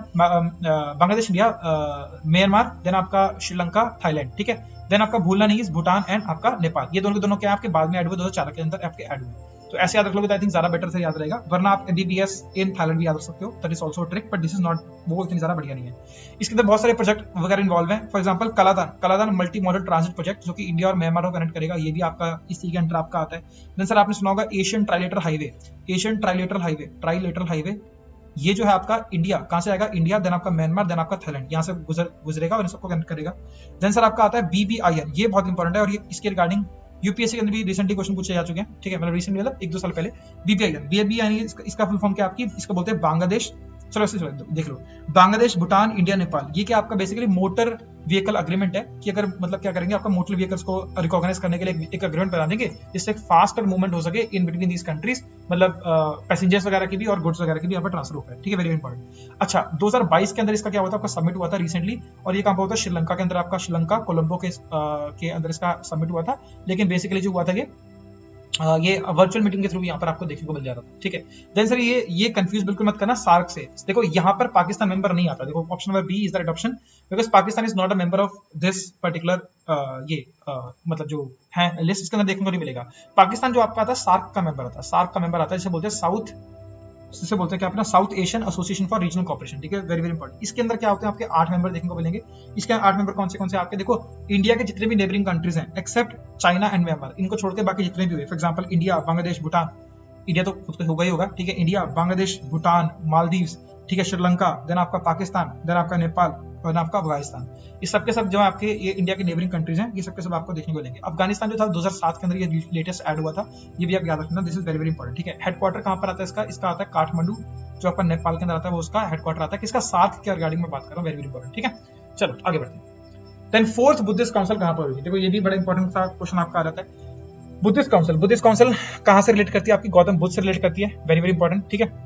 म्यांमार, देन आपका श्रीलंका, थाईलैंड, ठीक है, देन आपका भूलना नहीं भूटान एंड आपका नेपाल, ये दोनों के दोनों क्या आपके बाद में ऐड हुए, 2004 के अंदर आपके ऐड हुए। तो ऐसे याद रख लोगे, आई थिंक ज्यादा बेटर से याद रहेगा, वरना आप MBBS इन थाईलैंड भी याद रख सकते हो, that is also trick, but this is not, वो इतनी ज्यादा बढ़िया नहीं है। इसके अंदर बहुत सारे प्रोजेक्ट वगैरह इन्वॉल्व हैं, for example Kaladan multi modal transit project, जो कि इंडिया और म्यांमार को कनेक्ट करेगा, ये भी आपका इसी के अंडर आपका आता है। देन सर आपने सुना होगा एशियन ट्राइलेटरल हाईवे, ये जो है आपका इंडिया कहां से आएगा, इंडिया, देन आपका म्यांमार, देन आपका थाईलैंड, यहाँ से गुजरेगा और इन सबको कनेक्ट करेगा। देन सर आपका आता है BBIN, ये बहुत इंपॉर्टेंट है, और ये इसके रिगार्डिंग यूपीएससी के अंदर भी रिसेंटली क्वेश्चन पूछे जा चुके हैं, ठीक है, मतलब रिसेंटली मतलब 1-2 साल पहले। BBIN इसका फुल फॉर्म क्या आपकी, इसको बोलते हैं बांग्लादेश, चलो देख लो, बांग्लादेश, भूटान, इंडिया, नेपाल, ये क्या आपका बेसिकली मोटर व्हीकल अग्रीमेंट है, कि अगर मतलब क्या करेंगे, आपका मोटर व्हीकल्स को रिकॉग्नाइज करने के लिए एक अग्रीमेंट बना देंगे, जिससे फास्टर मूवमेंट हो सके इन बिटवीन दीज कंट्रीज, मतलब पैसेंजर्स वगैरह की भी और गुड्स वगैरह की भी यहाँ पर ट्रांसफर होता है, ठीक है, वेरी इंपॉर्टेंट। अच्छा, 2022 के अंदर इसका क्या हुआ था, आपका समिट हुआ था रिसेंटली, और ये कहाँ पर हुआ था, श्रीलंका के अंदर, आपका श्रीलंका कोलंबो के अंदर इसका समिट हुआ था, लेकिन बेसिकली जो हुआ था ये वर्चुअल मीटिंग के थ्रू यहाँ पर आपको देखने को मिल जा रहा था, ठीक है। देन सर ये कंफ्यूज बिल्कुल मत करना सार्क से, देखो यहाँ पर पाकिस्तान मेंबर नहीं आता, देखो option number B is the right option, because Pakistan is not a member of this particular मतलब जो है लिस्ट, इसके अंदर देखने को नहीं मिलेगा। पाकिस्तान जो आपका आता है सार्क का मेंबर आता है, जिसे बोलते हैं जिसे बोलते हैं क्या अपना south Asian association for regional cooperation, ठीक है, वेरी वेरी इंपॉर्टेंट। इसके अंदर क्या होते हैं, आपके 8 मेंबर देखने को मिलेंगे। इसके 8 मेंबर कौन से आपके, देखो इंडिया के जितने भी नेबरिंग कंट्रीज हैं एक्सेप्ट चाइना एंड म्यांमार, इनको छोड़कर बाकी जितने भी हुए, for example India, Bangladesh, Bhutan, India तो खुद को होगा ही होगा, ठीक है, इंडिया, बांग्लादेश, भूटान, मालदीव्स, ठीक है, श्रीलंका, देन आपका पाकिस्तान, देन आपका नेपाल और आपका अफगानिस्तान, ये सबके सब जो आपके ये इंडिया के नेबरिंग कंट्रीज हैं, ये सबके सब आपको देखने को मिलेंगे। अफगानिस्तान जो था 2007 के अंदर ये लेटेस्ट ऐड हुआ था, ये भी आप याद रखना, this is very very important, ठीक है। हेडक्वार्टर कहां पर आता है इसका आता है काठमांडू, जो आपका नेपाल के अंदर आता है, वो उसका हेडक्वार्टर आता है, किसका, सार्क के रिगार्डिंग में बात कर रहा हूं, वेरी वेरी इंपॉर्टेंट, ठीक है। चलो आगे बढ़ते हैं। देन 4th बुद्धिस्ट काउंसिल कहां पर हुई, देखो ये भी बड़ा इंपॉर्टेंट सा क्वेश्चन आपका आ जाता है। बुद्धिस्ट काउंसिल कहां से रिलेट करती है, आपकी गौतम बुद्ध से रिलेट करती है, वेरी वेरी इंपॉर्टेंट, ठीक है।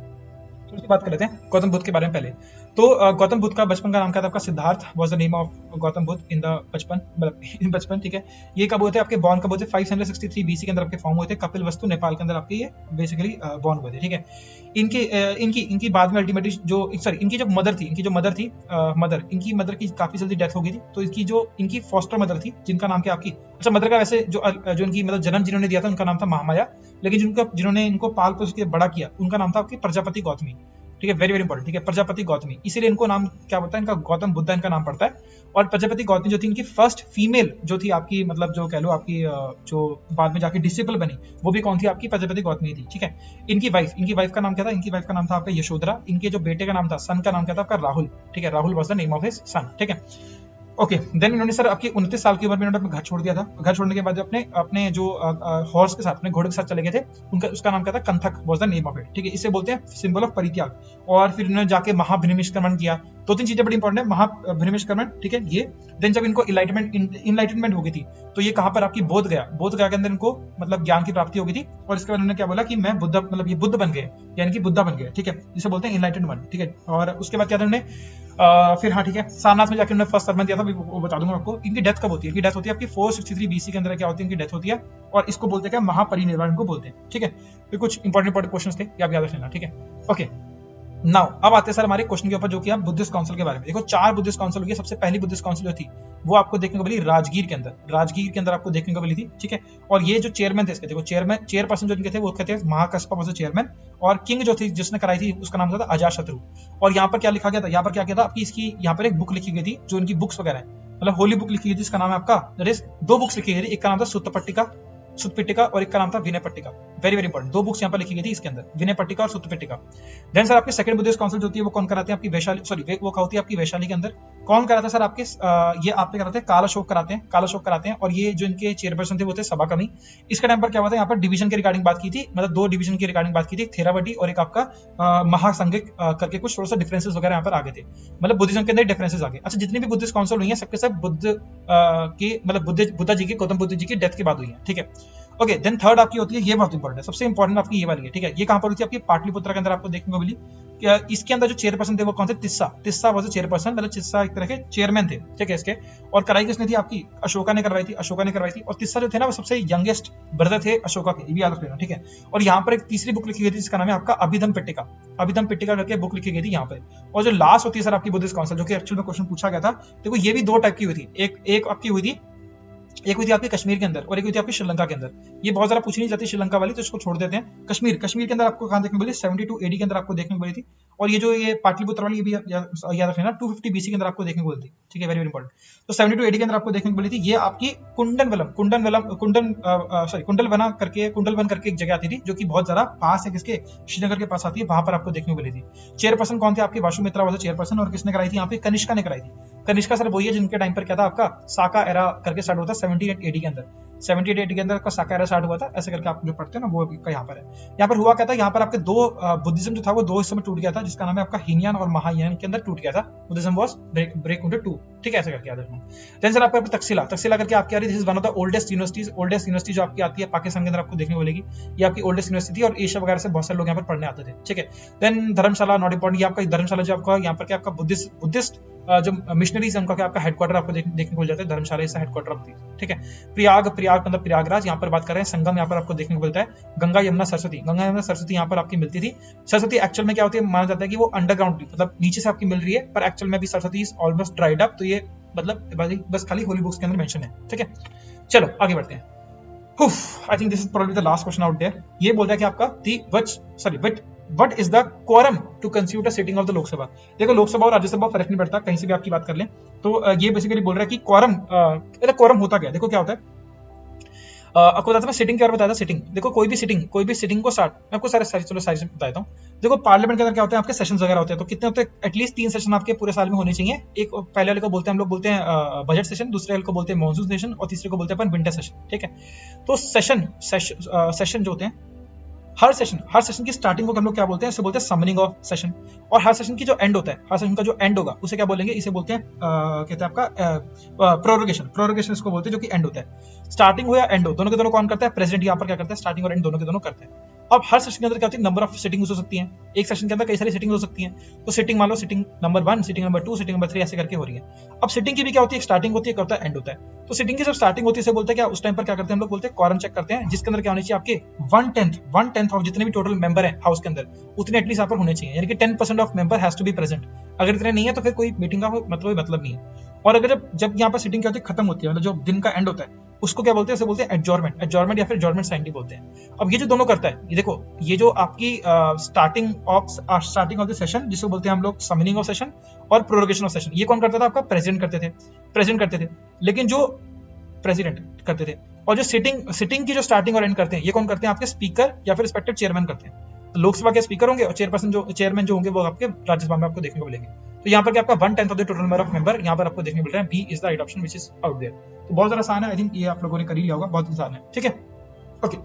तो उसकी बात कर लेते हैं गौतम बुद्ध के बारे में पहले। तो गौतम बुद्ध का बचपन का नाम क्या था, आपका Siddharth was the name of Gautam Buddha in the बचपन, ठीक है। ये कब हुए थे, आपके बॉर्न कब हुए थे, 563 BC के अंदर आपके फॉर्म हुए थे, कपिल वस्तु नेपाल के अंदर आपके ये बेसिकली बॉर्न हुए थे, ठीक है। इनकी बाद में अल्टीमेटली इनकी जो मदर इनकी मदर की काफी जल्दी डेथ हो गई थी, तो इनकी फॉस्टर मदर थी, जिनका नाम क्या आपकी, अच्छा मदर का वैसे जो इनकी मतलब जन्म जिन्होंने दिया था उनका नाम था महामाया, लेकिन जिन्होंने इनको पाल पोस के बड़ा किया उनका नाम था आपकी प्रजापति गौतमी, ठीक है, वेरी वेरी इंपॉर्टेंट, ठीक है, प्रजापति गौतमी, इसीलिए इनको नाम क्या पड़ता है, इनका गौतम बुद्ध इनका नाम पड़ता है। और प्रजापति गौतमी जो थी इनकी फर्स्ट फीमेल जो थी आपकी, मतलब जो कह लो आपकी जो बाद में जाके डिसिपल बनी, वो भी कौन थी, आपकी प्रजापति गौतमी थी, ठीक है। इनकी वाइफ का नाम क्या था, इनकी वाइफ का नाम था आपका यशोधरा, इनके जो बेटे का नाम था, सन का नाम क्या था आपका राहुल, ठीक है, Rahul was the name of his son, ठीक है। ओके देन इन्होंने सर आपकी 29 साल की उम्र में इन्होंने अपना घर छोड़ दिया था। घर छोड़ने के बाद जो अपने अपने जो हॉर्स के साथ, अपने घोड़े के साथ चले गए थे, उनका उसका नाम क्या था, Kanthaka was the name of it, ठीक है। इसे बोलते हैं सिंबल ऑफ परित्याग। और फिर इन्होंने जाके महाभिनिष्क्रमण किया। दो तीन चीजें बड़ी इंपॉर्टेंट है, महाभिनिष्क्रमण, ठीक है ये। देन जब इनको इनलाइटमेंट हो गई थी, तो ये कहां पर आपकी बोध गया, बोध गया के अंदर इनको मतलब ज्ञान की प्राप्ति हो गई थी। और इसके बाद उन्होंने क्या बोला कि मैं बुद्ध, मतलब ये बुद्ध बन गए, यानी कि बुद्धा बन गए, ठीक है, जिसे बोलते हैं इनलाइटेंड वन, ठीक है। और उसके बाद क्या था उन्होंने फिर हाँ ठीक है, सारनाथ में जाकर उन्होंने फर्स्ट सरमन दिया था, वो बता दूंगा आपको। इनकी डेथ कब होती है, इनकी डेथ होती है आपकी 463 बीसी के अंदर क्या होती है, इनकी डेथ होती है। और इसको बोलते हैं क्या, महापरिनिर्वाण इनको बोलते हैं, ठीक है। फिर कुछ इंपॉर्टेंट क्वेश्चंस थे, ये आप याद रखना, ठीक है। ओके नाउ अब आते हैं सर हमारे क्वेश्चन के ऊपर, जो कि आप बुद्धिस्ट काउंसिल के बारे में। देखो 4 बुद्धिस्ट काउंसिल हुई है। सबसे पहली बुद्धिस्ट काउंसिल जो थी वो आपको देखने को मिली राजगीर के अंदर, राजगीर के अंदर आपको देखने को मिली थी, ठीक है। और ये जो चेयरमैन थे इसके, देखो चेयरपर्सन जो इनके थे वो कहते हैं महाकस्पा वाज द चेयरमैन। और किंग जो थी जिसने कराई थी उसका नाम था अजातशत्रु। और यहाँ पर क्या लिखा गया था, यहाँ पर क्या किया था आपकी, इसकी यहाँ पर एक बुक लिखी गई थी, जो इनकी बुक्स वगैरह है, मतलब होली बुक लिखी गई थी, इसका नाम है आपका, दैट इज 2 बुक्स लिखी गई थी। एक का नाम था सुत्तपिटिका और एक का नाम था विनय पट्टिका। वेरी वेरी इंपॉर्टेंट, 2 बुक्स यहाँ पर लिखी गई थी इसके अंदर, विनय पट्टिका और सुत्तपिटिका। देन सर आपकी सेकंड बुद्धिस्ट काउंसिल जो होती है वो कौन कराते हैं आपकी वैशाली, सॉरी वो होती है आपकी वैशाली के अंदर। कौन कराता है सर आपके, ये आपके कराते हैं काल अशोक कराते हैं। और ये जो इनके चेयरपर्सन थे वो थे सभा कमी। इसका टाइम पर क्या हुआ था, यहाँ पर डिवीजन के रिगार्डिंग बात की थी, मतलब 2 डिवीजन की रिगार्डिंग बात की थी, थेरावडी और एक आपका महासंघिक करके कुछ थोड़ा सा डिफरेंसेस वगैरह यहाँ पर आगे थे, मतलब बुद्धिज्म के अंदर डिफरेंसेस आगे। अच्छा जितनी भी बुद्धिस्ट काउंसिल हुई है सबके सब बुद्ध के मतलब बुद्धा जी की, गौतम बुद्ध जी की डेथ के बाद हुई है, ठीक है। ओके देन थर्ड आपकी होती है, ये बहुत इंपॉर्टेंट है, सबसे इंपॉर्टेंट आपकी ये वाली है, ठीक है। ये कहां पर हुई थी आपकी, पाटलिपुत्र के अंदर आपको देखने को मिली। इसके अंदर जो चेयरपर्सन थे वो कौन थे, तिस्सा वाज चेयरपर्सन, मतलब तिस्सा एक तरह के चेयरमैन थे, ठीक है इसके। और कराई किसने थी आपकी, अशोका ने करवाई थी। और तिस्सा जो थे ना वो सबसे यंगेस्ट ब्रदर थे अशोका के, ये भी याद रख लेना, ठीक है। और यहाँ पर एक तीसरी बुक लिखी गई थी जिसका नाम है आपका अभिधम पिट्टिका करके बुक लिखी गई थी यहाँ पे। और जो लास्ट होती है सर आपकी बुद्धिस्ट काउंसिल, जो कि एक्चुअल में क्वेश्चन पूछा गया था, देखो ये भी 2 टाइप की हुई थी। एक आपकी हुई थी, एक हुई थी आपकी कश्मीर के अंदर और एक हुई थी आपकी श्रीलंका के अंदर। ये बहुत ज्यादा पूछी नहीं जाती श्रीलंका वाली, तो इसको छोड़ देते हैं। कश्मीर के अंदर आपको कहां देखने को मिली, 72 एडी के अंदर आपको देखने को मिली थी। और ये जो ये पाटलिपुत्र वाली, ये भी याद रखना, 250 बीसी के अंदर आपको देखने को मिली थी, ठीक है, वेरी वेरी इंपॉर्टेंट। तो 72 एडी के अंदर आपको देखने को मिली थी। ये आपकी कुंडलवन करके एक जगह आती थी, जो कि बहुत ज्यादा पास है किसके, श्रीनगर के पास आती है, वहां पर आपको देखने को मिली थी। चेयरपर्सन कौन थे आपके, वाशुमित्रा वाज चेयरपर्सन। और किसने कराई थी यहाँ पे, कनिष्का ने कराई थी। कनिष्का सर वही है जिनके टाइम पर क्या था आपका साका एरा करके स्टार्ट होता है 78 एडी के अंदर, 78 एडी के अंदर आपका साका एरा स्टार्ट हुआ था, ऐसे करके आप जो पढ़ते हैं ना वो यहाँ पर है। यहाँ पर हुआ क्या था, यहाँ पर आपके 2 बुद्धिज्म जो था वो 2 हिस्सों में टूट गया था, जिसका नाम है आपका हीनयान और महायान के अंदर टूट गया था। बुद्धिज्म वाज ब्रेक इनटू 2, ठीक है, ऐसे करके याद रखना। देन सर आपको तक्षशिला करके आपकी आ रही है, this is one of the oldest university जो आपकी आती है पाकिस्तान के अंदर, आपको देखने को मिलेगी। ये आपकी ओल्डेस्ट यूनिवर्सिटी थी और एशिया वगैरह से बहुत सारे लोग यहाँ पर पढ़ने आते थे, ठीक है। देन धर्मशाला, नॉट इंपॉर्टेंट, ये आपका धर्मशाला जो आपका यहाँ पर क्या आपका बुद्धिस्ट जो मिशनरीज है उनका क्या आपका हेडक्वार्टर आपको देखने को मिल जाता है, धर्मशाला इसका हेडक्वार्टर होती है, ठीक है। प्रयाग मतलब प्रयागराज, यहाँ पर बात कर रहे हैं। संगम यहाँ पर आपको देखने को मिलता है। गंगा यमुना सरस्वती यहाँ पर आपकी मिलती थी। सरस्वती एक्चुअल में क्या होती है, माना जाता है कि वो अंडरग्राउंड मतलब नीचे से आपकी मिल रही है, पर एक्चुअल में भी Saraswati is almost dried up. तो ये मतलब बस खाली होली बुक्स के अंदर मेंशन है, ठीक है। चलो आगे बढ़ते हैं। I think this is probably the last question out there. ये बोलता है कि आपका What is the quorum to constitute a sitting of the Lok Sabha. देखो लोकसभा और राज्यसभा फर्क नहीं पड़ता, कहीं से भी आपकी बात कर लें। तो ये बेसिकली बोल रहा है कि क्वारम होता क्या, देखो क्या होता है। आपको बताता मैं सिटिंग के बारे में बताया था। सिटिंग देखो, कोई भी सिटिंग को स्टार्ट, मैं आपको सारे बताता हूँ। देखो पार्लियामेंट के अंदर क्या होता है, आपके सेशंस वगैरह होते हैं, तो कितने होते हैं, एटलीस्ट 3 सेशन आपके पूरे साल में होने चाहिए। एक पहले वाले को बोलते हैं हम लोग बोलते हैं बजट सेशन, दूसरे वाले को बोलते हैं मॉनसून सेशन और तीसरे को बोलते हैं अपन विंटर सेशन, ठीक है। तो सेशन जो होते हैं, हर सेशन की स्टार्टिंग को हम लोग क्या बोलते हैं, इसे बोलते हैं समनिंग ऑफ सेशन। और हर सेशन की जो एंड होता है, हर सेशन का जो एंड होगा उसे क्या बोलेंगे, इसे बोलते हैं कहते हैं आपका प्रोरोगेशन इसको बोलते हैं, जो कि एंड होता है। स्टार्टिंग हो या एंड हो, दोनों के दोनों कौन करता है, प्रेसिडेंट यहाँ पर क्या करता है, स्टार्टिंग और एंड दोनों के दोनों करते हैं। अब हर सेशन के अंदर क्या होती है, नंबर ऑफ सिटिंग्स हो सकती हैं, एक सेशन के अंदर कई सारी सिटिंग हो सकती हैं। तो सिटिंग मान लो sitting number 1, sitting number 2, sitting number 3 ऐसे करके हो रही है। अब सिटिंग की भी क्या होती है, स्टार्टिंग होती है, क्या होता है, एंड होता है। तो सिटिंग की जब स्टार्टिंग होती है उसे बोलते हैं क्या, उस टाइम पर क्या करते हैं हम लोग, बोलते हैं क्वारम चेक करते हैं, जिसके अंदर क्या होनी चाहिए आपके 1/10 ऑफ जितने भी टोटल मेंबर है हाउस के अंदर, उतने एटलीस्ट यहाँ पर होने चाहिए, यानी कि 10% of member has to be present. अगर इतने नहीं है तो फिर कोई मीटिंग का मतलब नहीं है। और अगर जब यहाँ पर सिटिंग क्या होती है, खत्म होती है, मतलब जो दिन का एंड होता है, उसको क्या बोलते हैं, उसे बोलते हैं एडजॉर्नमेंट या फिर एडजॉर्नमेंट साइन बोलते हैं। अब ये जो दोनों करता है, ये देखो, ये जो आपकी स्टार्टिंग ऑफ द सेशन जिसको बोलते हैं हम लोग समनिंग ऑफ सेशन और प्रोरोगेशन ऑफ सेशन, ये कौन करता था, आपका प्रेसिडेंट करते थे। लेकिन जो प्रेसिडेंट करते थे, और जो सिटिंग की जो स्टार्टिंग और एंड करते हैं, ये कौन करते हैं, आपके स्पीकर या फिर रिस्पेक्टेड चेयरमैन करते हैं। लोकसभा के स्पीकर होंगे और चेयरमैन जो होंगे वो आपके राज्यसभा में आपको देखने को मिलेंगे। तो यहाँ पर आपका 1/10 of the total number of member यहाँ पर आपको देखने को मिल रहा है। B is the right option which is out there. तो बहुत ज्यादा आसान है, आई थिंक ये आप लोगों ने कर ही लिया होगा, बहुत आसान है, ठीक है। ओके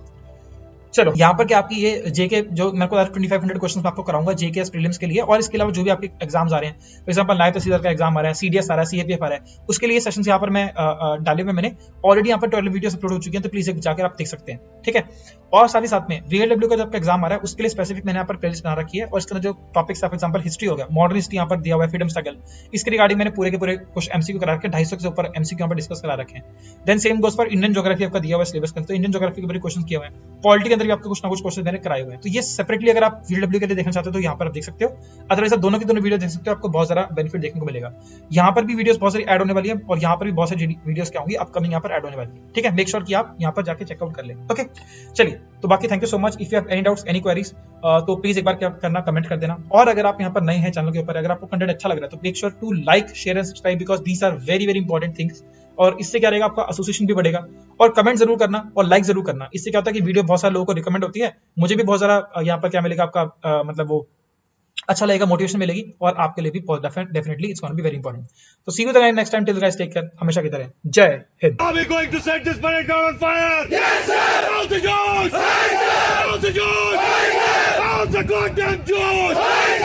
चलो यहाँ पर क्या आपकी ये जेके जो मेरे को 2500 क्वेश्चन मैं आपको कराऊंगा जेके प्रीलिम्स के लिए, और इसके अलावा जो भी आपके एग्जाम्स आ रहे हैं, फॉर एग्जांपल नायब तहसीलदार का एग्जाम आ रहा है, सीडीएस आ रहा है, सीएपीएफ आ रहा है, उसके लिए सेशंस यहाँ पर मैं डाले हुए मैंने ऑलरेडी यहाँ पर 12 वीडियोस अपलोड हो चुकी हैं, तो प्लीज एक जाकर आप देख सकते हैं, ठीक है। और साथ ही साथ में VLW का जब आपका एग्जाम आ रहा है उसके लिए स्पेसिफिक मैंने यहाँ पर प्लेलिस्ट बना रखी है, और इसके अंदर जो टॉपिक्स फॉर एग्जांपल हिस्ट्री हो गया, मॉडर्न हिस्ट्री यहाँ पर दिया हुआ है, फ्रीडम स्ट्रगल, इसके रिगार्डिंग मैंने पूरे के पूरे कुछ एमसीक्यू करा रखे हैं, 250 से ऊपर एमसीक्यू यहाँ पर डिस्कस करा रखे हैं। Then same goes for Indian geography आपका दिया हुआ है सिलेबस के अंदर, तो इंडियन ज्योग्राफी के ऊपर क्वेश्चन किए हुए हैं, पॉलिटी के अंदर भी आपको कुछ ना कुछ क्वेश्चन मैंने कराए हुए हैं। तो ये सेपरेटली अगर आप VLW के लिए देखना चाहते हो तो यहाँ पर आप देख सकते हो, अदरवाइज आप दोनों की दोनों वीडियो देख सकते हो, आपको बहुत सारा बेनिफिट देखने को मिलेगा। यहाँ पर भी वीडियोस बहुत सारी ऐड होने वाली है, और यहाँ पर भी बहुत सारी वीडियोस क्या होंगी अपकमिंग यहाँ पर ऐड होने वाली है, ठीक है। मेक श्योर कि आप यहाँ पर जाके चेकआउट कर लें, ओके। चलिए तो बाकी thank you so much. If you have any doubts any queries तो प्लीज एक बार क्या करना, कमेंट कर देना। और अगर आप यहाँ पर नए हैं चैनल के ऊपर, अगर आपको कंटेंट अच्छा लग रहा है तो make sure to like, share and subscribe, because these are very very important things. और इससे क्या रहेगा, आपका एसोसिएशन भी बढ़ेगा। और कमेंट जरूर करना और लाइक जरूर करना, इससे क्या होता है कि वीडियो बहुत सारे लोगों को रिकमेंड होती है, मुझे भी बहुत सारा यहाँ पर क्या मिलेगा आपका मतलब वो अच्छा लगेगा, मोटिवेशन मिलेगी, और आपके लिए भी definitely it's gonna be very important. तो see you the next time, till guys take care, हमेशा की तरह जय Hind. Are we going to set this planet on fire? Yes, sir! How's the George? How's the George? How's the goddamn George?